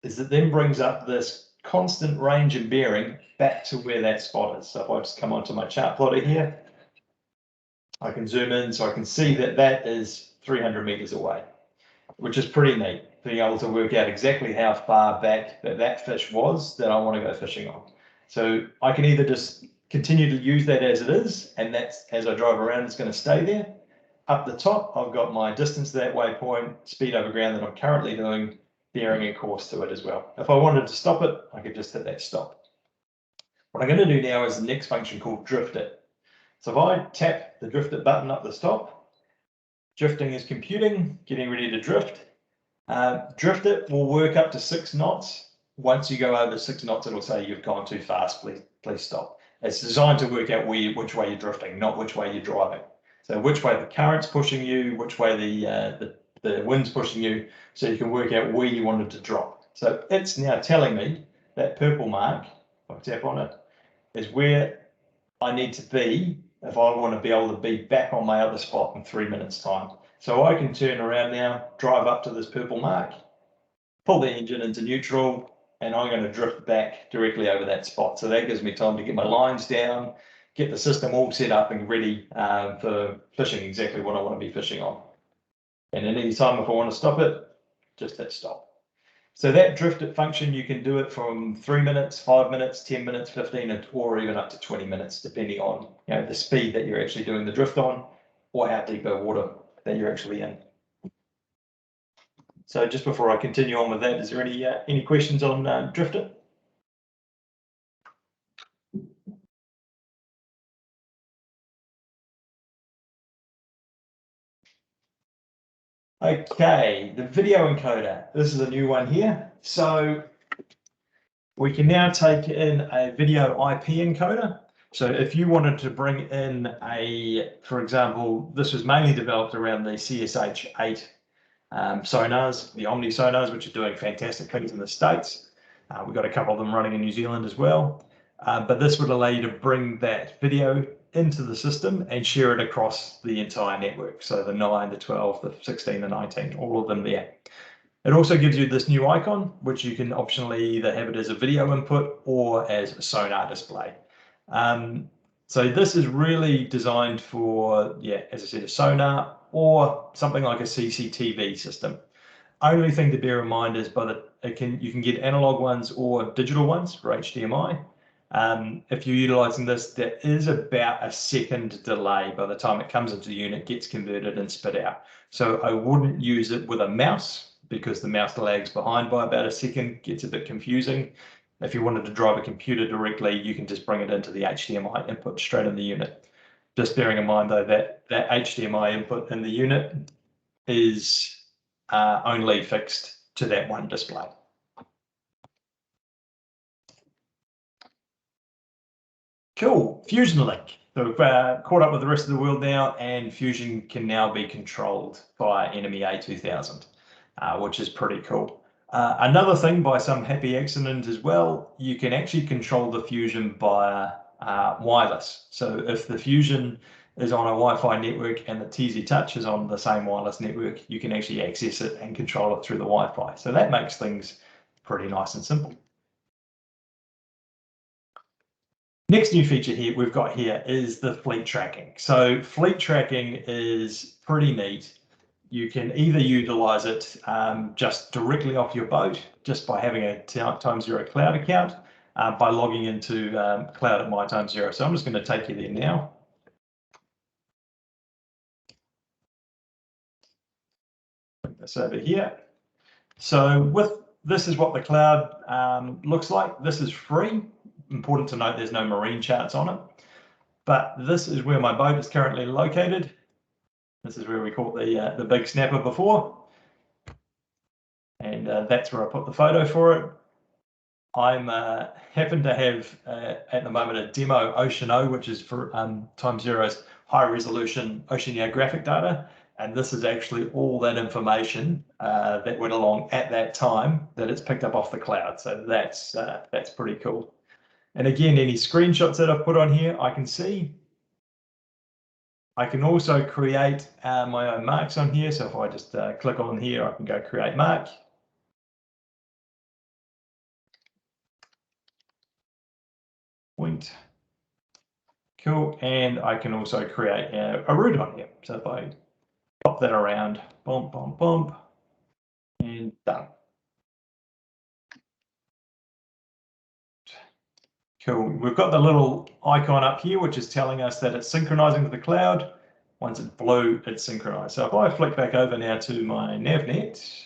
is it then brings up this constant range and bearing back to where that spot is. So if I just come onto my chart plotter here, I can zoom in so I can see that that is 300 meters away, which is pretty neat, being able to work out exactly how far back that fish was that I want to go fishing on. So I can either just continue to use that as it is, and that's, as I drive around, it's going to stay there. Up the top, I've got my distance to that waypoint, speed over ground that I'm currently doing, bearing and course to it as well. If I wanted to stop it, I could just hit that stop. What I'm going to do now is the next function called drift it. So if I tap the drift it button up the top, drifting is computing, getting ready to drift. Drift it will work up to 6 knots. Once you go over 6 knots, it'll say you've gone too fast, please stop. It's designed to work out which way you're drifting, not which way you're driving. So which way the current's pushing you, which way the wind's pushing you, so you can work out where you want it to drop. So it's now telling me that purple mark, if I tap on it, is where I need to be if I want to be able to be back on my other spot in 3 minutes time. So I can turn around now, drive up to this purple mark, pull the engine into neutral, and I'm going to drift back directly over that spot. So that gives me time to get my lines down, get the system all set up and ready for fishing exactly what I want to be fishing on. And at any time, if I want to stop it, just hit stop. So that drift it function, you can do it from 3 minutes, 5 minutes, 10 minutes, 15, or even up to 20 minutes, depending on the speed that you're actually doing the drift on, or how deep the water that you're actually in. So just before I continue on with that, is there any questions on drift it? Okay, the video encoder. This is a new one here. So we can now take in a video IP encoder. So if you wanted to bring in for example, this was mainly developed around the CSH8 sonars, the Omni sonars, which are doing fantastic things in the States. We've got a couple of them running in New Zealand as well. But this would allow you to bring that video into the system and share it across the entire network. So the 9, the 12, the 16, the 19, all of them there. It also gives you this new icon, which you can optionally either have it as a video input or as a sonar display. So this is really designed for, as I said, a sonar or something like a CCTV system. Only thing to bear in mind is you can get analog ones or digital ones for HDMI. If you're utilizing this, there is about a second delay by the time it comes into the unit, gets converted and spit out. So I wouldn't use it with a mouse because the mouse lags behind by about a second, gets a bit confusing. If you wanted to drive a computer directly, you can just bring it into the HDMI input straight in the unit. Just bearing in mind though that HDMI input in the unit is only fixed to that one display. Cool, Fusion Link. So we've caught up with the rest of the world now, and Fusion can now be controlled by Enemy A2000, which is pretty cool. Another thing, by some happy accident as well, you can actually control the Fusion via wireless. So if the Fusion is on a Wi-Fi network and the TZ Touch is on the same wireless network, you can actually access it and control it through the Wi-Fi. So that makes things pretty nice and simple. Next new feature here we've got here is the fleet tracking. So fleet tracking is pretty neat. You can either utilize it just directly off your boat, just by having a TimeZero cloud account, by logging into Cloud at My TimeZero. So I'm just going to take you there now. Bring this over here. So this is what the cloud looks like. This is free. Important to note, there's no marine charts on it. But this is where my boat is currently located. This is where we caught the big snapper before. And that's where I put the photo for it. I'm happen to have at the moment a demo Ocean O, which is for TimeZero's high resolution oceanographic data. And this is actually all that information that went along at that time that it's picked up off the cloud. So that's pretty cool. And again, any screenshots that I've put on here, I can see. I can also create my own marks on here. So if I just click on here, I can go create mark. Point. Cool. And I can also create a route on here. So if I pop that around, bump, bump, bump, and done. Cool. We've got the little icon up here, which is telling us that it's synchronizing to the cloud. Once it's blue, it's synchronized. So if I flick back over now to my Navnet,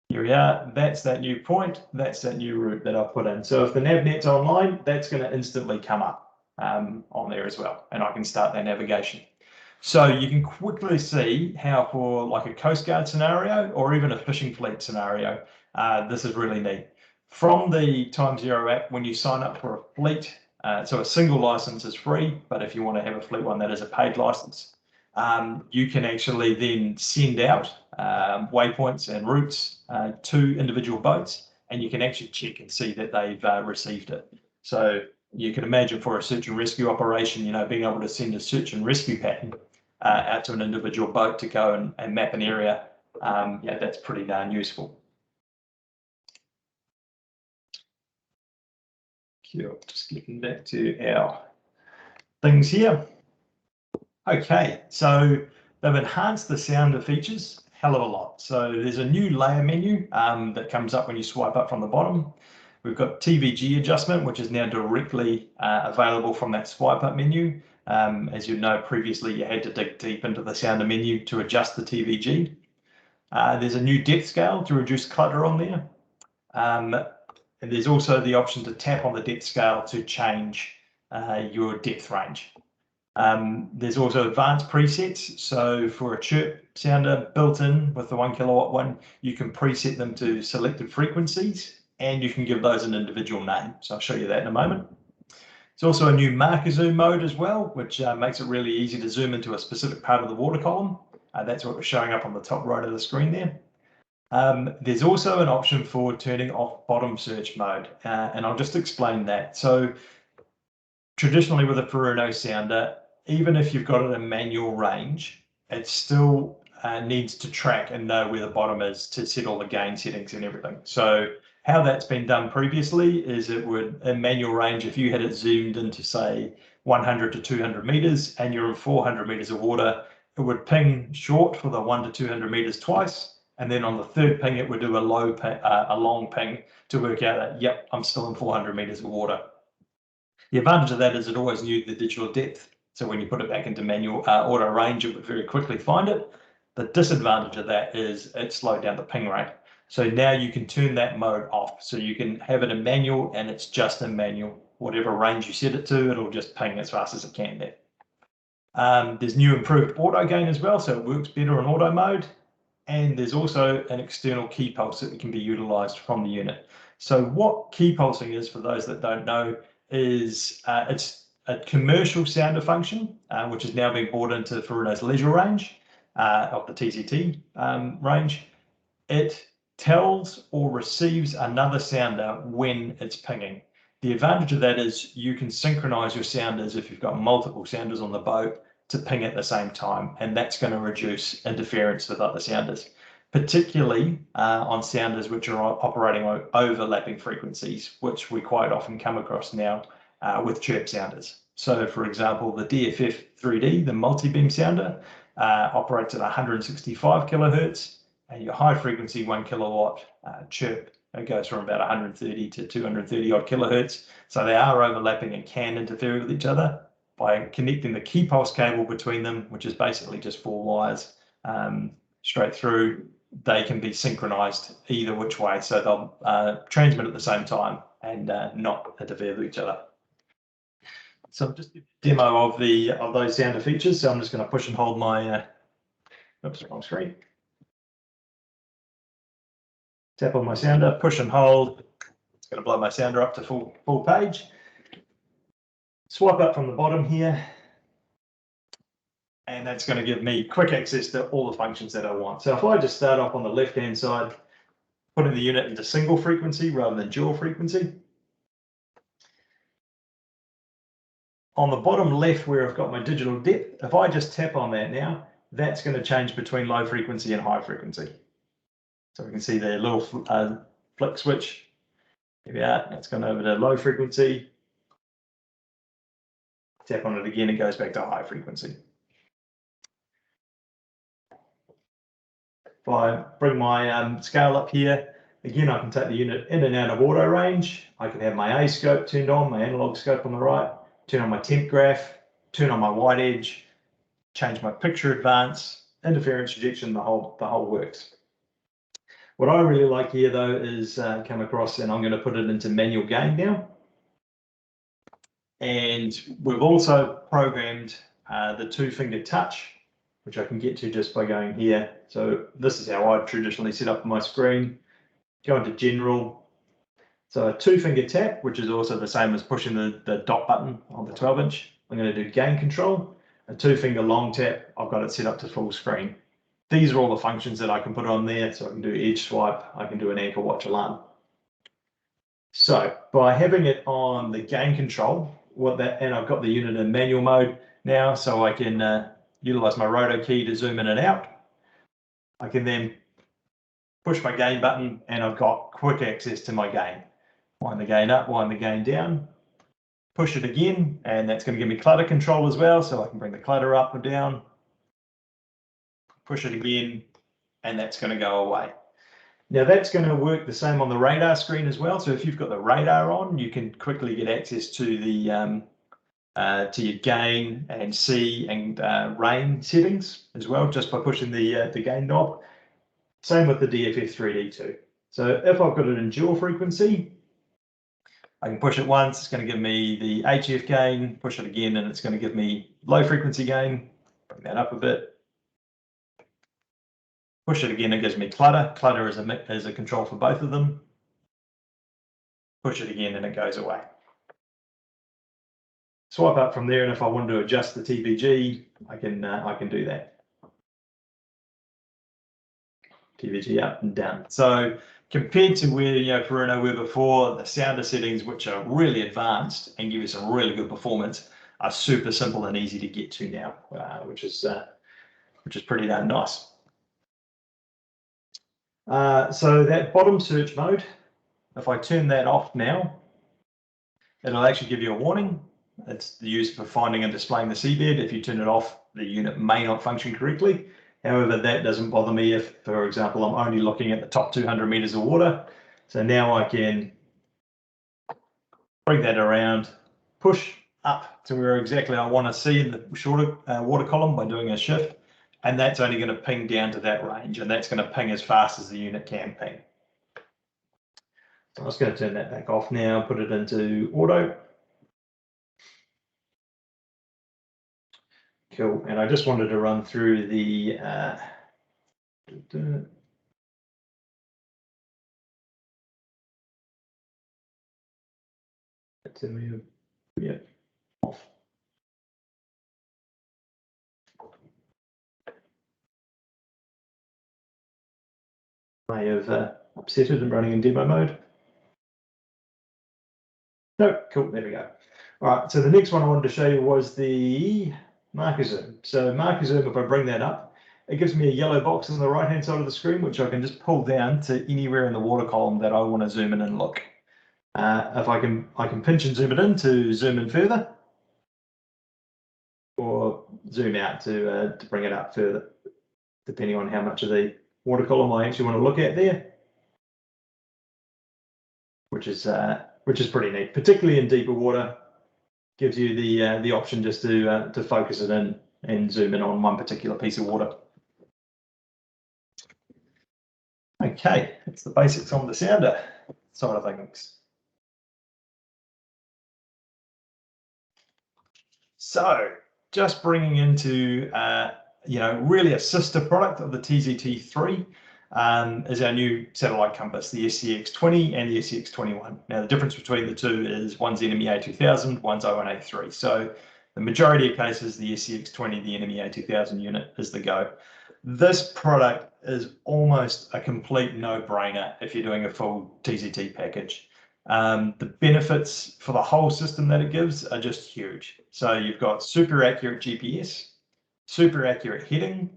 here we are. That's that new point. That's that new route that I've put in. So if the Navnet's online, that's going to instantly come up on there as well. And I can start that navigation. So you can quickly see how for like a Coast Guard scenario or even a fishing fleet scenario, this is really neat. From the TimeZero app, when you sign up for a fleet, so a single license is free, but if you want to have a fleet one that is a paid license, you can actually then send out waypoints and routes to individual boats, and you can actually check and see that they've received it. So you can imagine for a search and rescue operation, being able to send a search and rescue pattern out to an individual boat to go and map an area. Yeah, that's pretty darn useful. Cool. Just getting back to our things here. Okay, so they've enhanced the sounder features hell of a lot. So there's a new layer menu that comes up when you swipe up from the bottom. We've got TVG adjustment, which is now directly available from that swipe up menu. As you know, previously you had to dig deep into the sounder menu to adjust the TVG. There's a new depth scale to reduce clutter on there. And there's also the option to tap on the depth scale to change your depth range. There's also advanced presets. So for a chirp sounder built in with the 1 kilowatt one, you can preset them to selected frequencies and you can give those an individual name. So I'll show you that in a moment. There's also a new marker zoom mode as well, which makes it really easy to zoom into a specific part of the water column. That's what was showing up on the top right of the screen there. There's also an option for turning off bottom search mode, and I'll just explain that. So traditionally with a Furuno sounder, even if you've got it in manual range, it still needs to track and know where the bottom is to set all the gain settings and everything. So how that's been done previously is it would, in manual range, if you had it zoomed into say 100 to 200 meters and you're in 400 meters of water, it would ping short for the 1 to 200 meters twice. And then on the third ping, it would do a long ping to work out that, yep, I'm still in 400 meters of water. The advantage of that is it always knew the digital depth. So when you put it back into manual auto range, it would very quickly find it. The disadvantage of that is it slowed down the ping rate. So now you can turn that mode off. So you can have it in manual and it's just in manual. Whatever range you set it to, it'll just ping as fast as it can there. There's new improved auto gain as well. So it works better in auto mode. And there's also an external key pulse that can be utilized from the unit. So what key pulsing is, for those that don't know, is it's a commercial sounder function, which is now being brought into Furuno's leisure range of the TZT range. It tells or receives another sounder when it's pinging. The advantage of that is you can synchronize your sounders if you've got multiple sounders on the boat to ping at the same time, and that's going to reduce interference with other sounders. particularly on sounders which are operating on overlapping frequencies, which we quite often come across now with chirp sounders. So for example, the DFF3D, the multi-beam sounder, operates at 165 kilohertz, and your high frequency 1 kilowatt chirp, it goes from about 130 to 230 odd kilohertz. So they are overlapping and can interfere with each other. By connecting the key pulse cable between them, which is basically just 4 wires straight through, they can be synchronized either which way. So they'll transmit at the same time and not interfere with each other. So just a demo of those sounder features. So I'm just going to push and hold my, oops, wrong screen. Tap on my sounder, push and hold. It's going to blow my sounder up to full page. Swipe up from the bottom here. And that's going to give me quick access to all the functions that I want. So if I just start off on the left-hand side, putting the unit into single frequency rather than dual frequency. On the bottom left where I've got my digital depth, if I just tap on that now, that's going to change between low frequency and high frequency. So we can see the little flick switch. Here we are, it's gone over to low frequency. Tap on it again, it goes back to high frequency. If I bring my scale up here, again, I can take the unit in and out of auto range. I can have my A scope turned on, my analog scope on the right, turn on my temp graph, turn on my white edge, change my picture advance, interference rejection, the whole works. What I really like here though is come across, and I'm going to put it into manual gain now. And we've also programmed the 2-finger touch, which I can get to just by going here. So this is how I traditionally set up my screen. Go into general. So a 2-finger tap, which is also the same as pushing the dot button on the 12-inch. I'm going to do gain control. A 2-finger long tap, I've got it set up to full screen. These are all the functions that I can put on there. So I can do edge swipe, I can do an anchor watch alarm. So by having it on the gain control, and I've got the unit in manual mode now, so I can utilize my roto key to zoom in and out. I can then push my gain button and I've got quick access to my gain. Wind the gain up, wind the gain down, push it again, and that's going to give me clutter control as well, so I can bring the clutter up or down, push it again, and that's going to go away. Now that's going to work the same on the radar screen as well. So if you've got the radar on, you can quickly get access to the to your gain and C and rain settings as well, just by pushing the gain knob. Same with the DFF3D too. So if I've got it in dual frequency, I can push it once, it's going to give me the HF gain, push it again, and it's going to give me low frequency gain. Bring that up a bit. Push it again, it gives me clutter. Clutter is a control for both of them. Push it again and it goes away. Swipe up from there, and if I want to adjust the TVG, I can do that. TVG up and down. So compared to where Furuno were before, the sounder settings, which are really advanced and give you some really good performance, are super simple and easy to get to now, which is pretty darn nice. So that bottom search mode, if I turn that off now, it'll actually give you a warning. It's used for finding and displaying the seabed. If you turn it off, the unit may not function correctly. However, that doesn't bother me if, for example, I'm only looking at the top 200 meters of water. So now I can bring that around, push up to where exactly I want to see the shorter water column by doing a shift. And that's only going to ping down to that range, and that's going to ping as fast as the unit can ping. So I'm just going to turn that back off now, put it into auto. Cool, and I just wanted to run through the yeah, off. I have upset it and running in demo mode. No, cool, there we go. All right, so the next one I wanted to show you was the marker zoom. So marker zoom, if I bring that up, it gives me a yellow box on the right-hand side of the screen, which I can just pull down to anywhere in the water column that I want to zoom in and look. If I can pinch and zoom it in to zoom in further, or zoom out to bring it up further, depending on how much of the water column I actually want to look at there, which is pretty neat, particularly in deeper water. Gives you the option just to focus it in and zoom in on one particular piece of water. Okay, that's the basics on the sounder side of things. So just bringing into really a sister product of the TZT3 is our new satellite compass, the SCX20 and the SCX21. Now the difference between the two is one's NMEA 2000, one's O1A3. So the majority of cases, the SCX20, the NMEA 2000 unit is the go. This product is almost a complete no-brainer if you're doing a full TZT package. The benefits for the whole system that it gives are just huge. So you've got super accurate GPS, super accurate heading.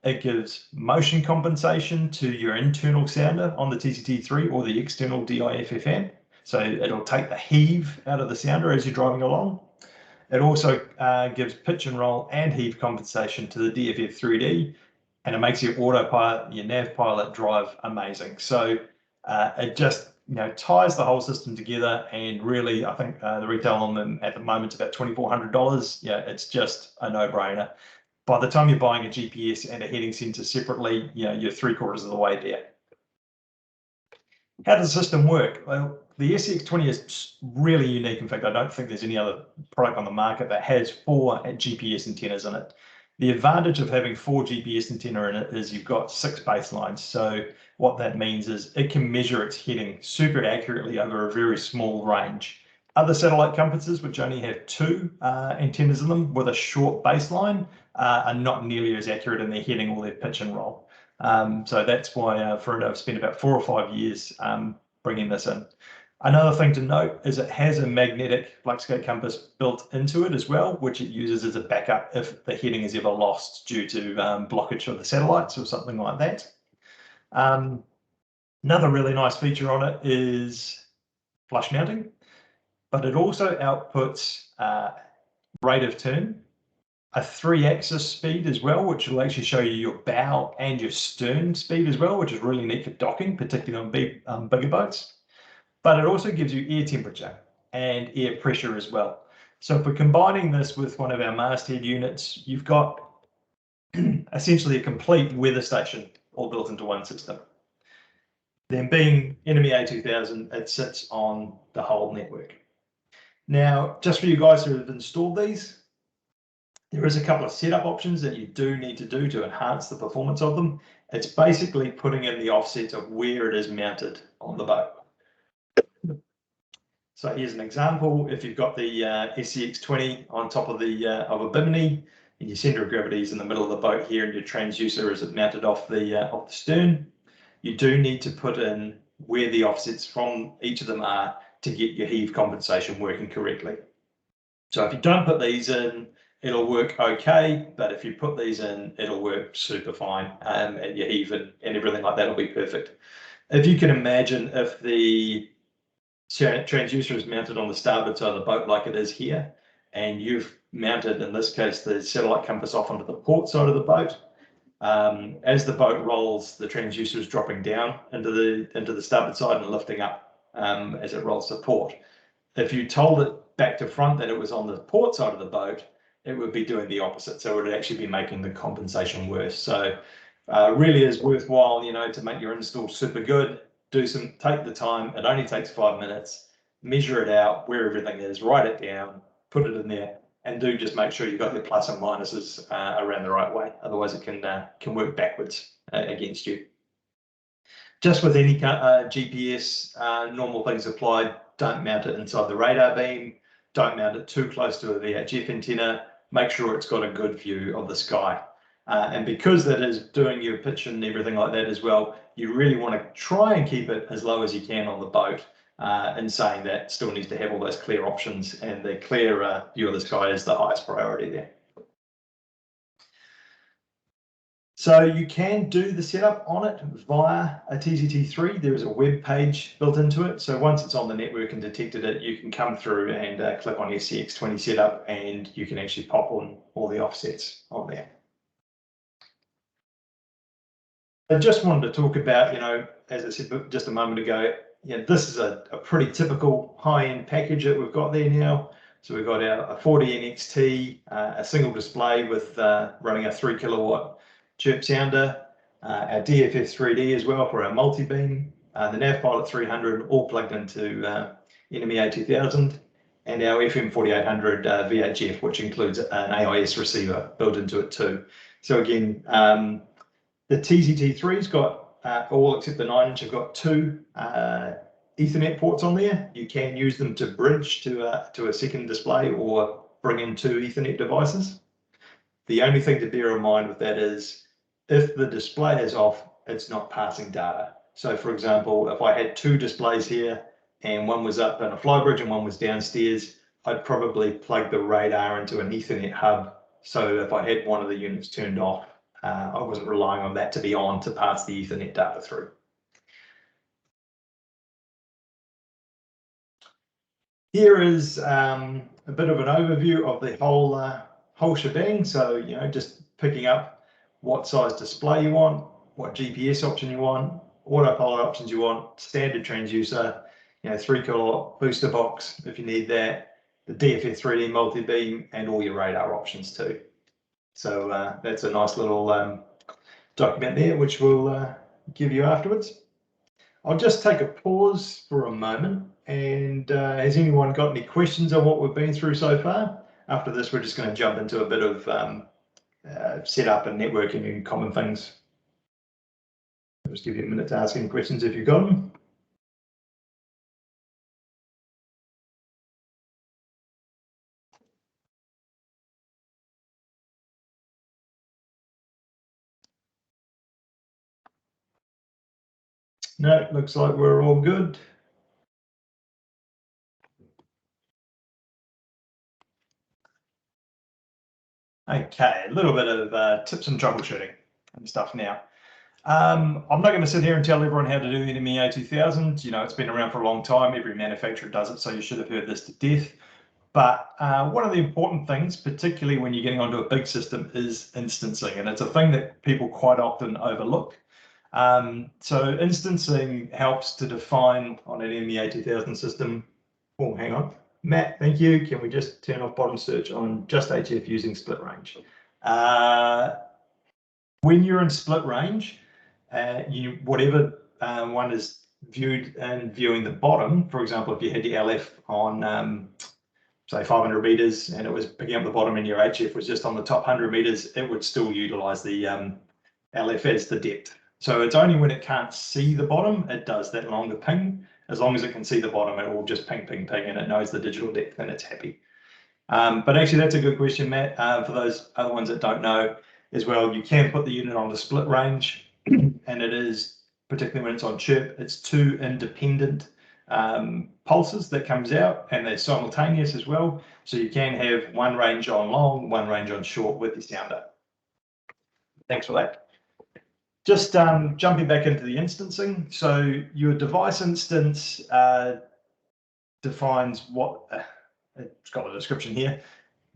It gives motion compensation to your internal sounder on the TZT3 or the external DIFFM. So it'll take the heave out of the sounder as you're driving along. It also gives pitch and roll and heave compensation to the DFF3D, and it makes your autopilot, your nav pilot drive amazing. So it just ties the whole system together, and really, I think the retail on them at the moment is about $2,400. Yeah, it's just a no-brainer. By the time you're buying a GPS and a heading sensor separately, you're 3/4 of the way there. How does the system work? Well, the SCX20 is really unique. In fact, I don't think there's any other product on the market that has 4 GPS antennas in it. The advantage of having 4 GPS antenna in it is you've got 6 baselines. So what that means is it can measure its heading super accurately over a very small range. Other satellite compasses, which only have 2 antennas in them with a short baseline, are not nearly as accurate in their heading or their pitch and roll. So that's why Furuno have spent about 4 or 5 years bringing this in. Another thing to note is it has a magnetic fluxgate compass built into it as well, which it uses as a backup if the heading is ever lost due to blockage of the satellites or something like that. Another really nice feature on it is flush mounting, but it also outputs rate of turn, a 3-axis speed as well, which will actually show you your bow and your stern speed as well, which is really neat for docking, particularly on bigger boats. But it also gives you air temperature and air pressure as well. So if we're combining this with one of our masthead units, you've got essentially a complete weather station all built into one system. Then being NMEA 2000, it sits on the whole network. Now, just for you guys who have installed these, there is a couple of setup options that you do need to do to enhance the performance of them. It's basically putting in the offset of where it is mounted on the boat. So here's an example. If you've got the SCX20 on top of a bimini, and your center of gravity is in the middle of the boat here, and your transducer is mounted off the stern, you do need to put in where the offsets from each of them are to get your heave compensation working correctly. So if you don't put these in, it'll work okay, but if you put these in, it'll work super fine, and your heave and everything like that will be perfect. If you can imagine, if the transducer is mounted on the starboard side of the boat like it is here, and you've mounted, in this case, the satellite compass off onto the port side of the boat, as the boat rolls, the transducer is dropping down into the starboard side and lifting up as it rolls to port. If you told it back to front that it was on the port side of the boat, it would be doing the opposite. So it would actually be making the compensation worse. So really is worthwhile, to make your install super good. Take the time. It only takes 5 minutes. Measure it out where everything is. Write it down. Put it in there, and do just make sure you've got your plus and minuses around the right way. Otherwise, it can work backwards against you. Just with any GPS, normal things apply. Don't mount it inside the radar beam. Don't mount it too close to a VHF antenna. Make sure it's got a good view of the sky. And because that is doing your pitch and everything like that as well, you really want to try and keep it as low as you can on the boat. In saying that, still needs to have all those clear options, and the clear view of the sky is the highest priority there. So you can do the setup on it via a TZT3. There is a web page built into it. So once it's on the network and detected it, you can come through and click on SCX20 setup, and you can actually pop on all the offsets on there. I just wanted to talk about, as I said just a moment ago, this is a pretty typical high-end package that we've got there now. So we've got a 40NXT, a single display with running a 3 kilowatt chirp sounder, our DFF3D as well for our multi-beam, the NavPilot 300 all plugged into NMEA 2000, and our FM4800 VHF, which includes an AIS receiver built into it too. So again, the TZT3's got all except the 9-inch have got 2 Ethernet ports on there. You can use them to bridge to a second display or bring in 2 Ethernet devices. The only thing to bear in mind with that is if the display is off, it's not passing data. So for example, if I had 2 displays here and one was up in a flybridge and one was downstairs, I'd probably plug the radar into an Ethernet hub. So if I had one of the units turned off, I wasn't relying on that to be on to pass the Ethernet data through. Here is a bit of an overview of the whole shebang. So, just picking up what size display you want, what GPS option you want, autopilot options you want, standard transducer, 3 kilowatt booster box if you need that, the DFF3D multi-beam, and all your radar options too. So that's a nice little document there, which we'll give you afterwards. I'll just take a pause for a moment. And has anyone got any questions on what we've been through so far? After this, we're just going to jump into a bit of setup and networking and common things. I'll just give you a minute to ask any questions if you've got them. No, it looks like we're all good. Okay, a little bit of tips and troubleshooting and stuff now. I'm not going to sit here and tell everyone how to do NMEA 2000. It's been around for a long time. Every manufacturer does it, so you should have heard this to death. But one of the important things, particularly when you're getting onto a big system, is instancing, and it's a thing that people quite often overlook. So instancing helps to define on an NMEA 2000 system. Oh, hang on. Matt, thank you. Can we just turn off bottom search on just HF using split range? When you're in split range, whatever one is viewed and viewing the bottom, for example, if you had the LF on, say, 500 meters and it was picking up the bottom and your HF was just on the top 100 meters, it would still utilize the LF as the depth. So it's only when it can't see the bottom, it does that longer ping. As long as it can see the bottom, it will just ping, ping, ping, and it knows the digital depth and it's happy. But actually, that's a good question, Matt. For those other ones that don't know as well, you can put the unit on the split range, and it is, particularly when it's on chirp, it's 2 independent pulses that comes out, and they're simultaneous as well. So you can have one range on long, one range on short with your sounder. Thanks for that. Just jumping back into the instancing. So your device instance defines what, it's got a description here.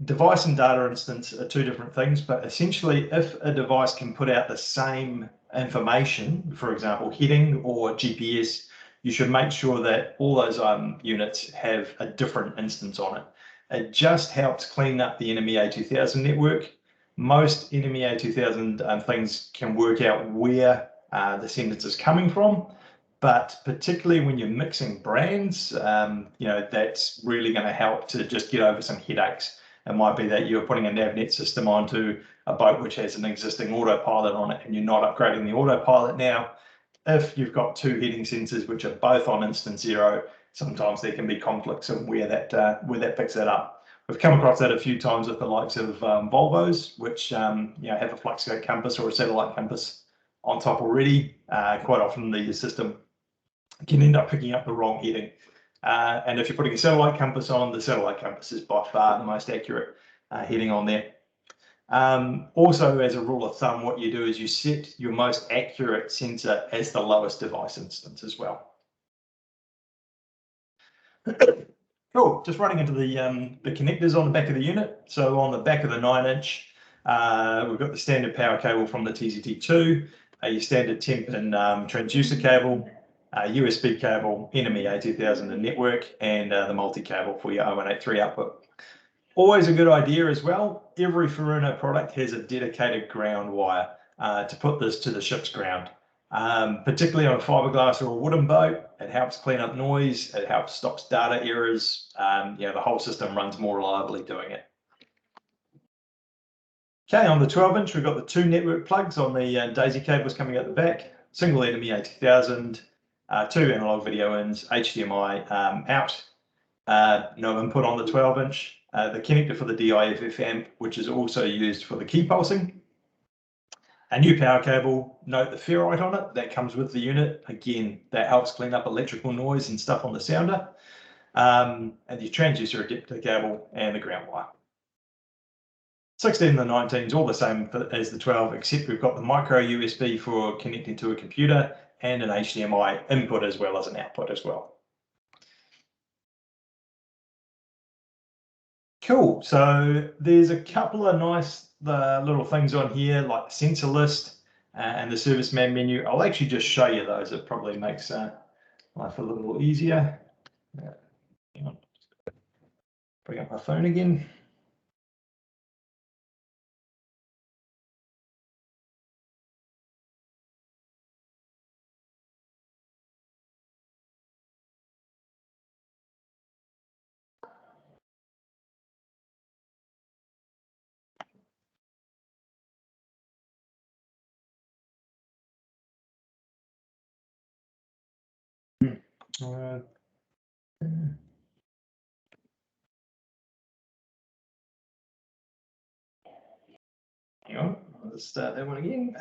Device and data instance are 2 different things, but essentially if a device can put out the same information, for example, heading or GPS, you should make sure that all those units have a different instance on it. It just helps clean up the NMEA 2000 network. Most NMEA 2000 things can work out where the sentence is coming from, but particularly when you're mixing brands, that's really going to help to just get over some headaches. It might be that you're putting a Navnet system onto a boat which has an existing autopilot on it and you're not upgrading the autopilot now. If you've got 2 heading sensors which are both on instance 0, sometimes there can be conflicts of where that picks that up. We've come across that a few times with the likes of Volvos, which have a fluxgate compass or a satellite compass on top already. Quite often the system can end up picking up the wrong heading. And if you're putting a satellite compass on, the satellite compass is by far the most accurate heading on there. Also, as a rule of thumb, what you do is you set your most accurate sensor as the lowest device instance as well. Cool, just running into the connectors on the back of the unit. So on the back of the 9-inch, we've got the standard power cable from the TZT2, your standard 10-pin transducer cable, USB cable, NME A2000 and network, and the multi-cable for your 0183 output. Always a good idea as well, every Furuno product has a dedicated ground wire to put this to the ship's ground. Particularly on a fiberglass or a wooden boat, it helps clean up noise, it helps stops data errors, the whole system runs more reliably doing it. Okay, on the 12-inch, we've got the 2 network plugs on the daisy cables coming out the back, single NME A2000, 2 analog video ins, HDMI out, no input on the 12-inch, the connector for the DIFF amp, which is also used for the key pulsing. A new power cable, note the ferrite on it, that comes with the unit. Again, that helps clean up electrical noise and stuff on the sounder. And the transducer adapter cable and the ground wire. 16 and the 19 is all the same as the 12, except we've got the micro USB for connecting to a computer and an HDMI input as well as an output as well. Cool, so there's a couple of nice little things on here like the sensor list and the serviceman menu. I'll actually just show you those. It probably makes life a little easier. Hang on. Bring up my phone again. Hang on, let's start that one again.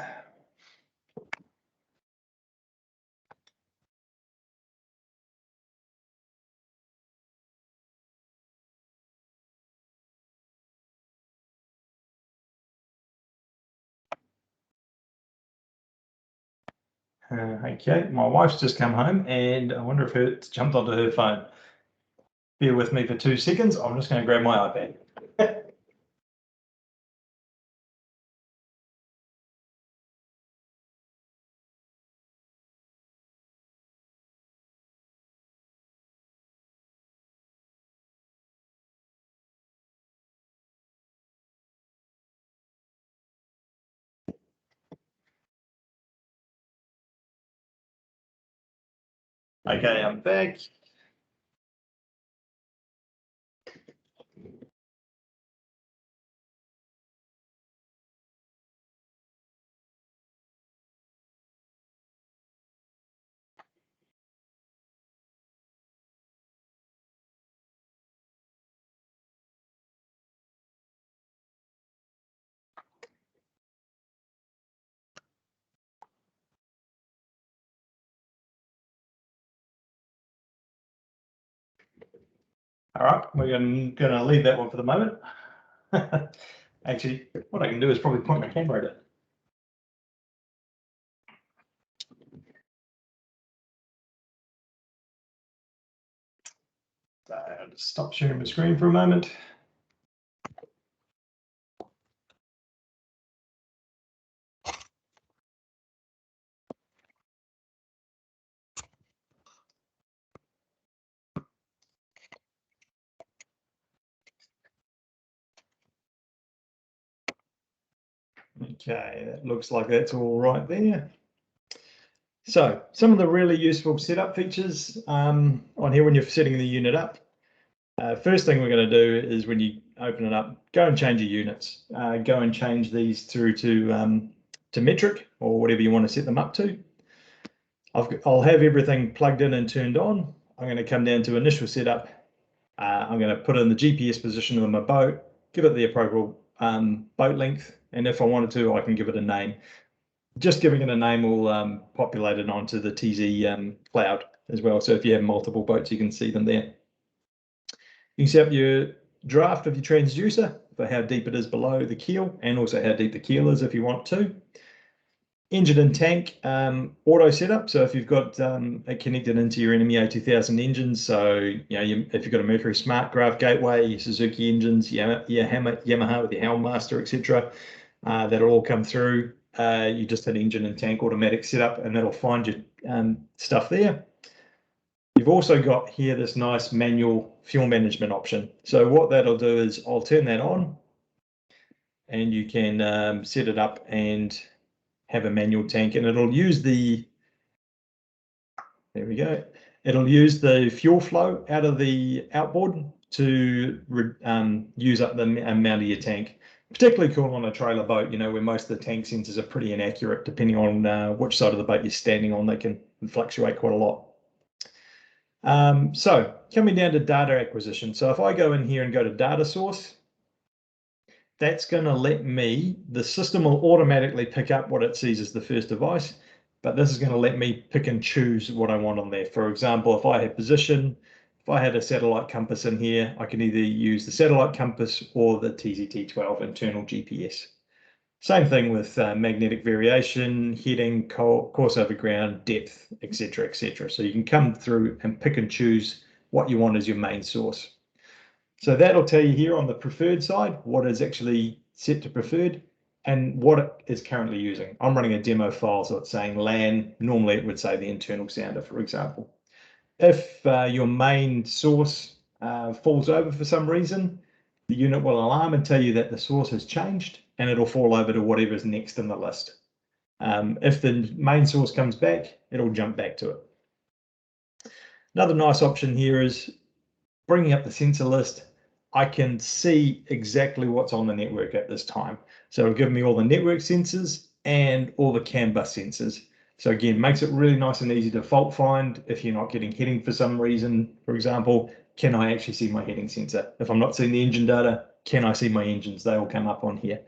Okay, my wife's just come home and I wonder if it's jumped onto her phone. Bear with me for 2 seconds. I'm just going to grab my iPad. Okay, I'm back. All right, we're going to leave that one for the moment. Actually, what I can do is probably point my camera at it. I'll just stop sharing my screen for a moment. Okay, that looks like that's all right there. So some of the really useful setup features on here when you're setting the unit up. First thing we're going to do is when you open it up, go and change your units. Go and change these through to metric or whatever you want to set them up to. I'll have everything plugged in and turned on. I'm going to come down to initial setup. I'm going to put in the GPS position of my boat, give it the appropriate boat length, and if I wanted to, I can give it a name. Just giving it a name will populate it onto the TZ cloud as well. So if you have multiple boats, you can see them there. You can set up your draft of your transducer. for how deep it is below the keel, and also how deep the keel is if you want to. Engine and tank auto setup. So if you've got it connected into your NMEA 2000 engines, so if you've got a Mercury Smart Graph Gateway, your Suzuki engines, Yamaha with your Helmmaster, etc., that'll all come through. You just hit engine and tank automatic setup, and that'll find your stuff there. You've also got here this nice manual fuel management option. So what that'll do is I'll turn that on, and you can set it up and have a manual tank, and it'll use the, there we go, it'll use the fuel flow out of the outboard to use up the amount of your tank. Particularly cool on a trailer boat, where most of the tank sensors are pretty inaccurate depending on which side of the boat you're standing on. They can fluctuate quite a lot. So coming down to data acquisition. So if I go in here and go to data source, that's going to let me, the system will automatically pick up what it sees as the first device, but this is going to let me pick and choose what I want on there. For example, if I had position, if I had a satellite compass in here, I can either use the satellite compass or the TZT12 internal GPS. Same thing with magnetic variation, heading, course over ground, depth, etc., etc. So you can come through and pick and choose what you want as your main source. So that'll tell you here on the preferred side what is actually set to preferred and what it is currently using. I'm running a demo file, so it's saying LAN. Normally it would say the internal sounder, for example. If your main source falls over for some reason, the unit will alarm and tell you that the source has changed, and it'll fall over to whatever is next in the list. If the main source comes back, it'll jump back to it. Another nice option here is bringing up the sensor list. I can see exactly what's on the network at this time. So it'll give me all the network sensors and all the CAN bus sensors. So again, makes it really nice and easy to fault find. If you're not getting heading for some reason, for example, can I actually see my heading sensor? If I'm not seeing the engine data, can I see my engines? They all come up on here.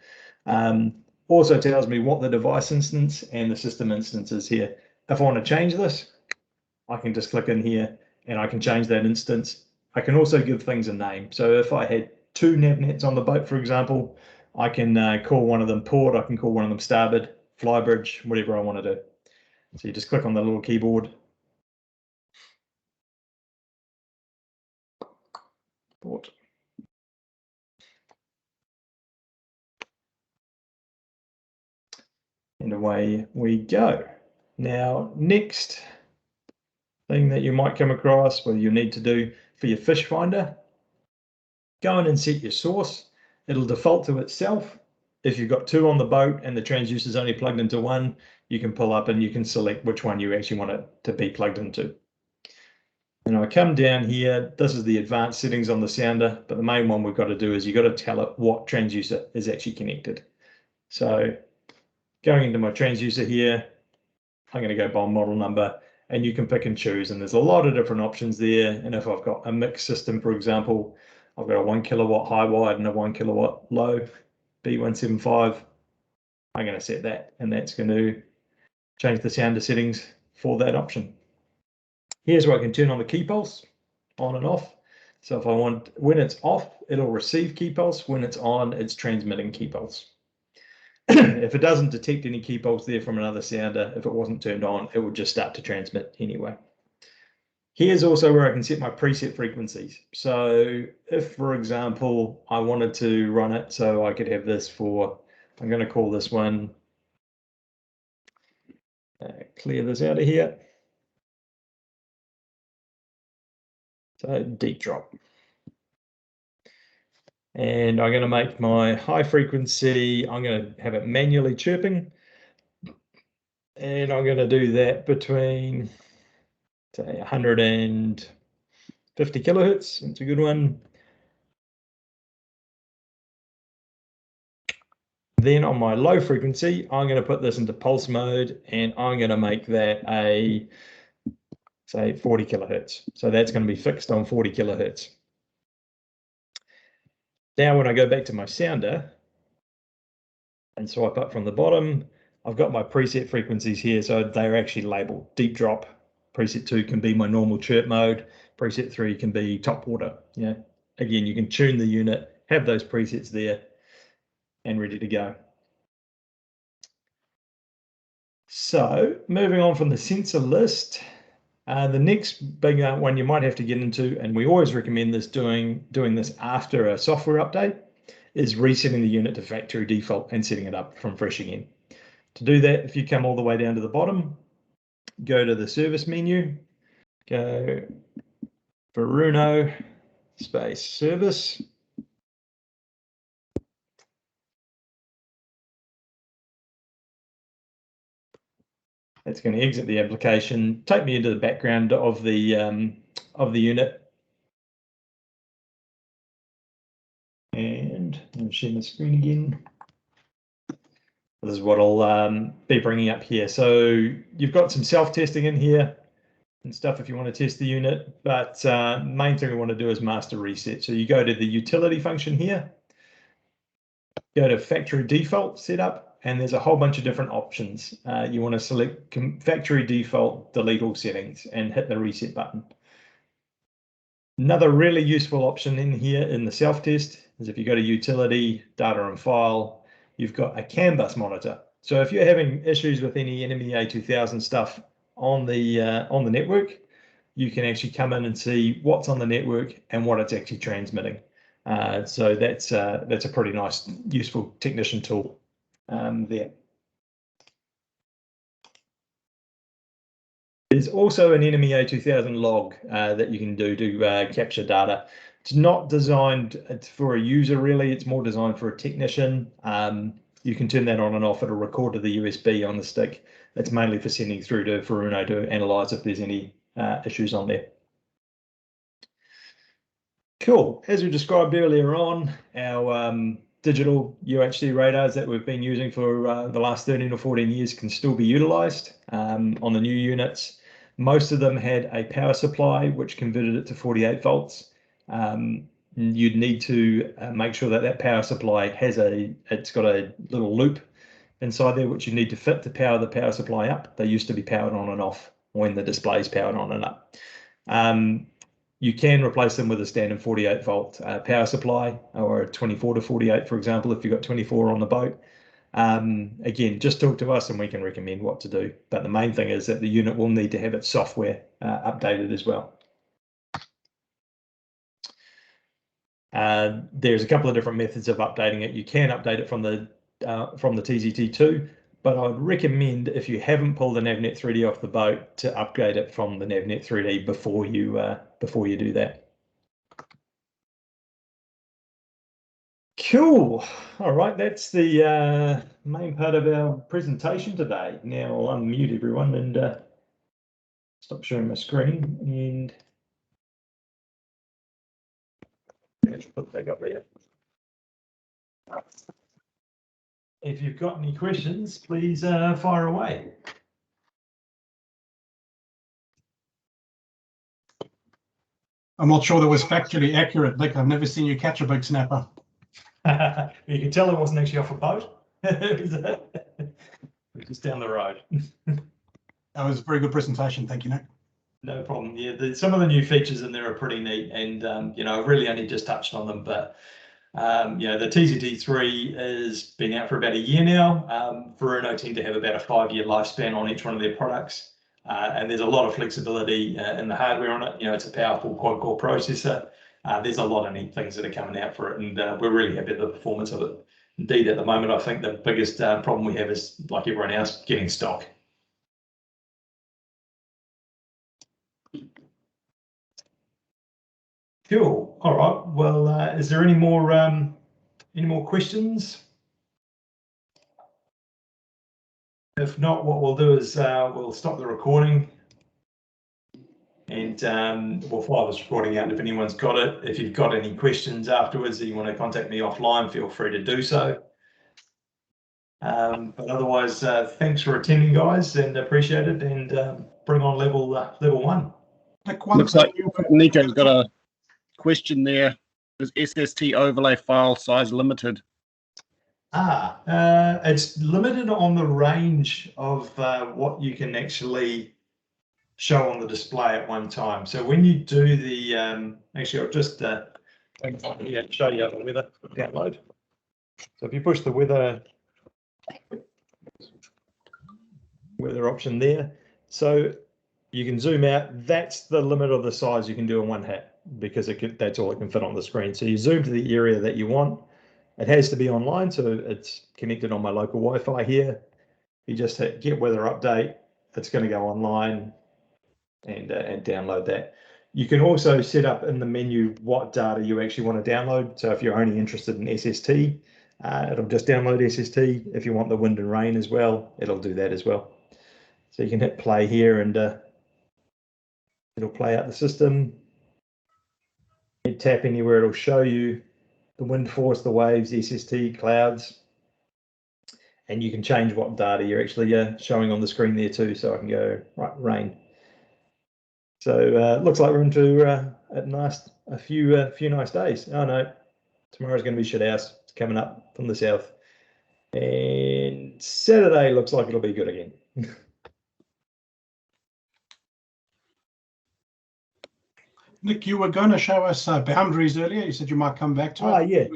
Also tells me what the device instance and the system instance is here. If I want to change this, I can just click in here and I can change that instance. I can also give things a name. So if I had 2 navnets on the boat, for example, I can call one of them port, I can call one of them starboard, flybridge, whatever I want to do. So you just click on the little keyboard. Port. And away we go. Now, next thing that you might come across, well, you need to do for your fish finder, go in and set your source. It'll default to itself. If you've got 2 on the boat and the transducer is only plugged into 1, you can pull up and you can select which one you actually want it to be plugged into. And I come down here, this is the advanced settings on the sounder, but the main one we've got to do is you've got to tell it what transducer is actually connected. So going into my transducer here, I'm going to go by model number, and you can pick and choose, and there's a lot of different options there. And if I've got a mixed system, for example, I've got a 1 kilowatt high wide and a 1 kilowatt low B175, I'm going to set that, and that's going to change the sounder settings for that option. Here's where I can turn on the key pulse, on and off. So if I want, when it's off, it'll receive key pulse. When it's on, it's transmitting key pulse. If it doesn't detect any key pulse there from another sounder, if it wasn't turned on, it would just start to transmit anyway. Here's also where I can set my preset frequencies. So if, for example, I wanted to run it, so I could have this for, I'm going to call this one, clear this out of here. So deep drop. And I'm going to make my high frequency, I'm going to have it manually chirping. And I'm going to do that between, say, 150 kilohertz. That's a good one. Then on my low frequency, I'm going to put this into pulse mode, and I'm going to make that a, say, 40 kilohertz. So that's going to be fixed on 40 kilohertz. Now, when I go back to my sounder and swipe up from the bottom, I've got my preset frequencies here. So they're actually labeled deep drop. Preset 2 can be my normal chirp mode. Preset 3 can be top water. Yeah. Again, you can tune the unit have those presets there and ready to go. So moving on from the sensor list, the next big one you might have to get into, and we always recommend this doing this after a software update, is resetting the unit to factory default and setting it up from fresh again. To do that, if you come all the way down to the bottom, go to the service menu, go Furuno space service. It's going to exit the application, take me into the background of the unit. And I'll share my screen again. This is what I'll be bringing up here. So you've got some self-testing in here and stuff if you want to test the unit, but main thing we want to do is master reset. So you go to the utility function here, go to factory default setup, and there's a whole bunch of different options. You want to select factory default, delete all settings, and hit the reset button. Another really useful option in here in the self-test is if you go to utility, data and file, you've got a CAN bus monitor. So if you're having issues with any enemy A2000 stuff on the network, you can actually come in and see what's on the network and what it's actually transmitting. So that's a pretty nice, useful technician tool there. There's also an enemy A2000 log that you can do to capture data. It's not designed for a user really, it's more designed for a technician. You can turn that on and off. It'll record to the USB on the stick. It's mainly for sending through to Furuno to analyze if there's any issues on there. Cool. As we described earlier on, our digital UHD radars that we've been using for the last 13 or 14 years can still be utilized on the new units. Most of them had a power supply which converted it to 48 volts. You'd need to make sure that that power supply it's got a little loop inside there which you need to fit to power the power supply up. They used to be powered on and off when the display's powered on and up. You can replace them with a standard 48 volt power supply or a 24 to 48, for example, if you've got 24 on the boat. Again, just talk to us and we can recommend what to do. But the main thing is that the unit will need to have its software updated as well. There's a couple of different methods of updating it. You can update it from the TZT2, but I'd recommend if you haven't pulled the Navnet 3D off the boat to upgrade it from the Navnet 3D before you do that. Cool. All right, that's the main part of our presentation today. Now I'll unmute everyone and stop sharing my screen and put it back up there. If you've got any questions, please fire away. I'm not sure that was factually accurate, Nick. I've never seen you catch a big snapper. You can tell it wasn't actually off a boat. Just down the road. That was a very good presentation. Thank you, Nick. No problem. Yeah, some of the new features in there are pretty neat, and you know, I've really only just touched on them, but you know, the TZT3 has been out for about a year now. Furuno tend to have about a 5-year lifespan on each one of their products, and there's a lot of flexibility in the hardware on it. You know, it's a powerful quad-core processor. There's a lot of neat things that are coming out for it, and we're really happy with the performance of it. Indeed, at the moment, I think the biggest problem we have is, like everyone else, getting stock. Cool. All right. Well, is there any more questions? If not, what we'll do is we'll stop the recording and we'll file this recording out. And if anyone's got it, if you've got any questions afterwards that you want to contact me offline, feel free to do so. But otherwise, thanks for attending, guys, and appreciate it. And bring on level 1. Nick, Looks like Nico's got a question there. Is SST overlay file size limited? It's limited on the range of what you can actually show on the display at one time. So when you do the, actually I'll just Yeah, show you the weather download. So if you push the weather option there, so you can zoom out. That's the limit of the size you can do in one hit, because that's all it can fit on the screen. So you zoom to the area that you want. It has to be online, so it's connected on my local Wi-Fi here. You just hit get weather update. It's going to go online and download that. You can also set up in the menu what data you actually want to download. So if you're only interested in SST, it'll just download SST. If you want the wind and rain as well, it'll do that as well. So you can hit play here and it'll play out the system. You tap anywhere, it'll show you the wind force, the waves, SST, clouds, and you can change what data you're actually showing on the screen there too. So I can go right rain. So looks like we're into a few nice days. Oh no, tomorrow's going to be shit house. It's coming up from the south, and Saturday looks like it'll be good again. Nick, you were going to show us boundaries earlier. You said you might come back to it. Oh yeah,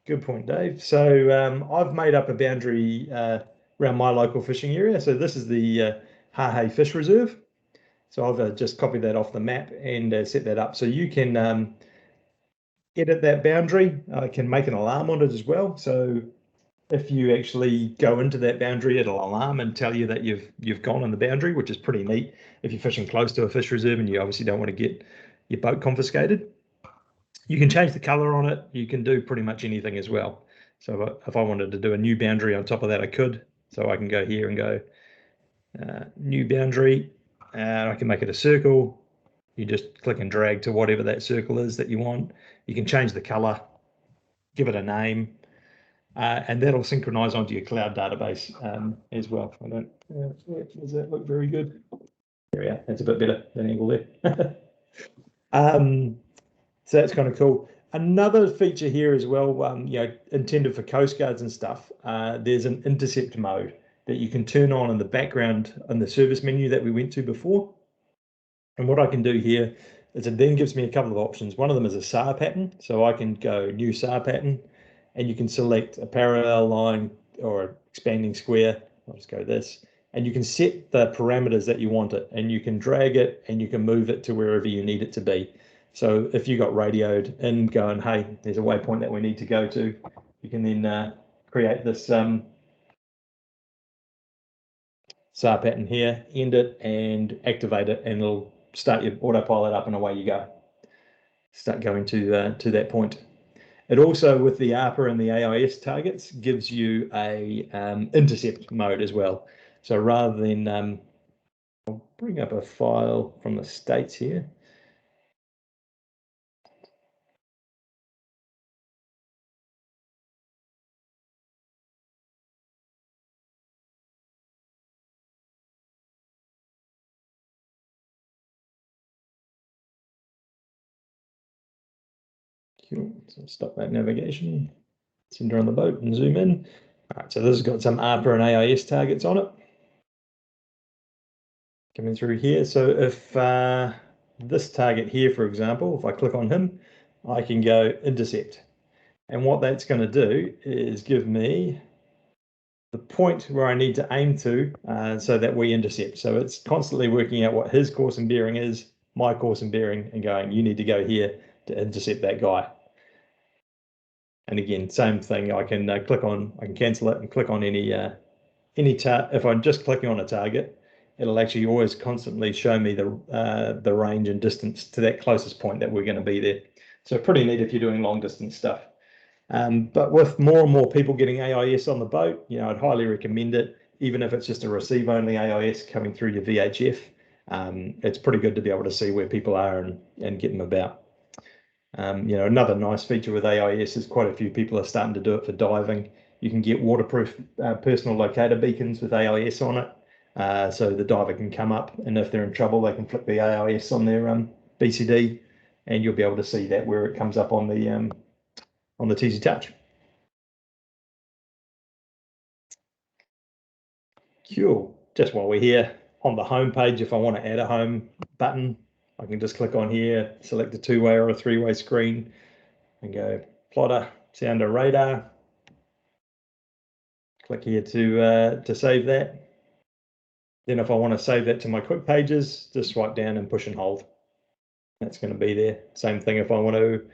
good point, Dave. So I've made up a boundary around my local fishing area. So this is the Hahe Fish Reserve. So I've just copied that off the map and set that up. So you can edit that boundary. I can make an alarm on it as well. So if you actually go into that boundary, it'll alarm and tell you that you've gone on the boundary, which is pretty neat if you're fishing close to a fish reserve and you obviously don't want to get your boat confiscated. You can change the color on it. You can do pretty much anything as well. So if I wanted to do a new boundary on top of that, I could. So I can go here and go new boundary, and I can make it a circle. You just click and drag to whatever that circle is that you want. You can change the color, give it a name, and that'll synchronize onto your cloud database as well. I don't, does that look very good? There we are. That's a bit better than angle there. So that's kind of cool. Another feature here as well, you know, intended for coast guards and stuff. There's an intercept mode that you can turn on in the background in the service menu that we went to before. And what I can do here is it then gives me a couple of options. One of them is a SAR pattern. So I can go new SAR pattern, and you can select a parallel line or expanding square. I'll just go this. And you can set the parameters that you want it, and you can drag it and you can move it to wherever you need it to be. So if you got radioed in going, hey, there's a waypoint that we need to go to, you can then create this SAR pattern here, end it and activate it, and it'll start your autopilot up and away you go. Start going to that point. It also, with the ARPA and the AIS targets, gives you a intercept mode as well. So rather than, I'll bring up a file from the States here. Cool. So stop that navigation, center on the boat and zoom in. All right, so this has got some ARPA and AIS targets on it. Coming through here. So if this target here, for example, if I click on him, I can go intercept. And what that's going to do is give me the point where I need to aim to so that we intercept. So it's constantly working out what his course and bearing is, my course and bearing, and going, you need to go here to intercept that guy. And again, same thing. I can click on, I can cancel it and click on any if I'm just clicking on a target, it'll actually always constantly show me the range and distance to that closest point that we're going to be there. So pretty neat if you're doing long distance stuff. But with more and more people getting AIS on the boat, you know, I'd highly recommend it, even if it's just a receive only AIS coming through your VHF. It's pretty good to be able to see where people are and get them about. You know, another nice feature with AIS is quite a few people are starting to do it for diving. You can get waterproof personal locator beacons with AIS on it. So the diver can come up, and if they're in trouble, they can flick the AIS on their BCD, and you'll be able to see that where it comes up on the TZ Touch. Cool. Just while we're here on the home page, if I want to add a home button, I can just click on here, select a two-way or a three-way screen, and go plotter, sounder, radar. Click here to save that. Then if I want to save that to my quick pages, just swipe down and push and hold. That's going to be there. Same thing if I want to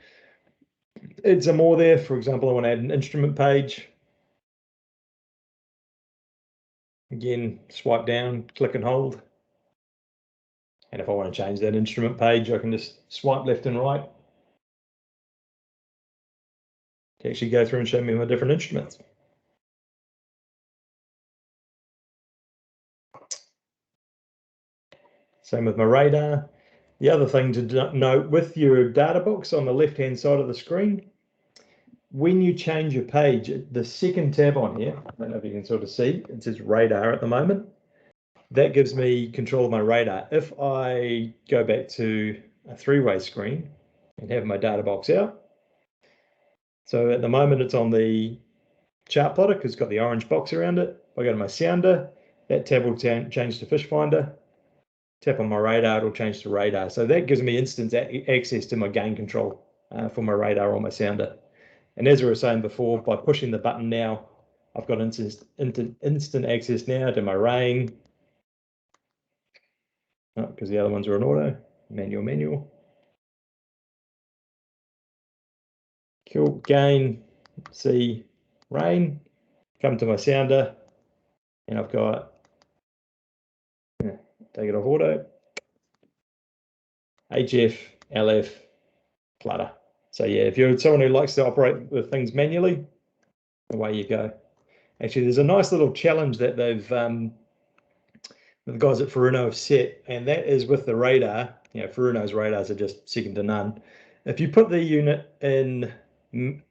add some more there. For example, I want to add an instrument page. Again, swipe down, click and hold. And if I want to change that instrument page, I can just swipe left and right to actually go through and show me my different instruments. Same with my radar. The other thing to note with your data box on the left-hand side of the screen, when you change your page, the second tab on here, I don't know if you can sort of see, it says radar at the moment. That gives me control of my radar. If I go back to a three-way screen and have my data box out, so at the moment it's on the chart plotter because it's got the orange box around it. If I go to my sounder, that tab will change to fish finder. Tap on my radar, it'll change to radar. So that gives me instant access to my gain control for my radar or my sounder. And as we were saying before, by pushing the button now, I've got instant access now to my rain. Because the other ones are on auto, manual. Cool, gain, see, rain. Come to my sounder, and I've got, take it off auto, HF, LF, clutter. So yeah, if you're someone who likes to operate with things manually, away you go. Actually, there's a nice little challenge that they've, the guys at Furuno have set, and that is with the radar. Furuno's radars are just second to none. If you put the unit in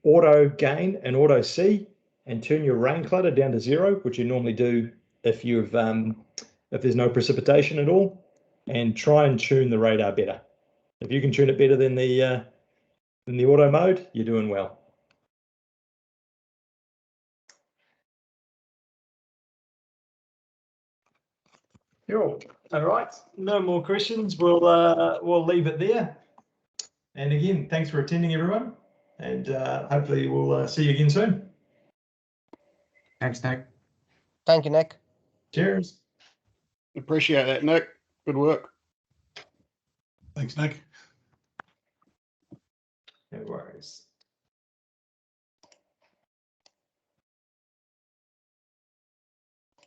auto gain and auto C and turn your rain clutter down to 0, which you normally do if you've if there's no precipitation at all, and try and tune the radar better. If you can tune it better than the auto mode, you're doing well. Cool. All right. No more questions. We'll leave it there. And again, thanks for attending, everyone. And hopefully we'll see you again soon. Thanks, Nick. Thank you, Nick. Cheers. Appreciate that, Nick. Good work. Thanks, Nick. No worries.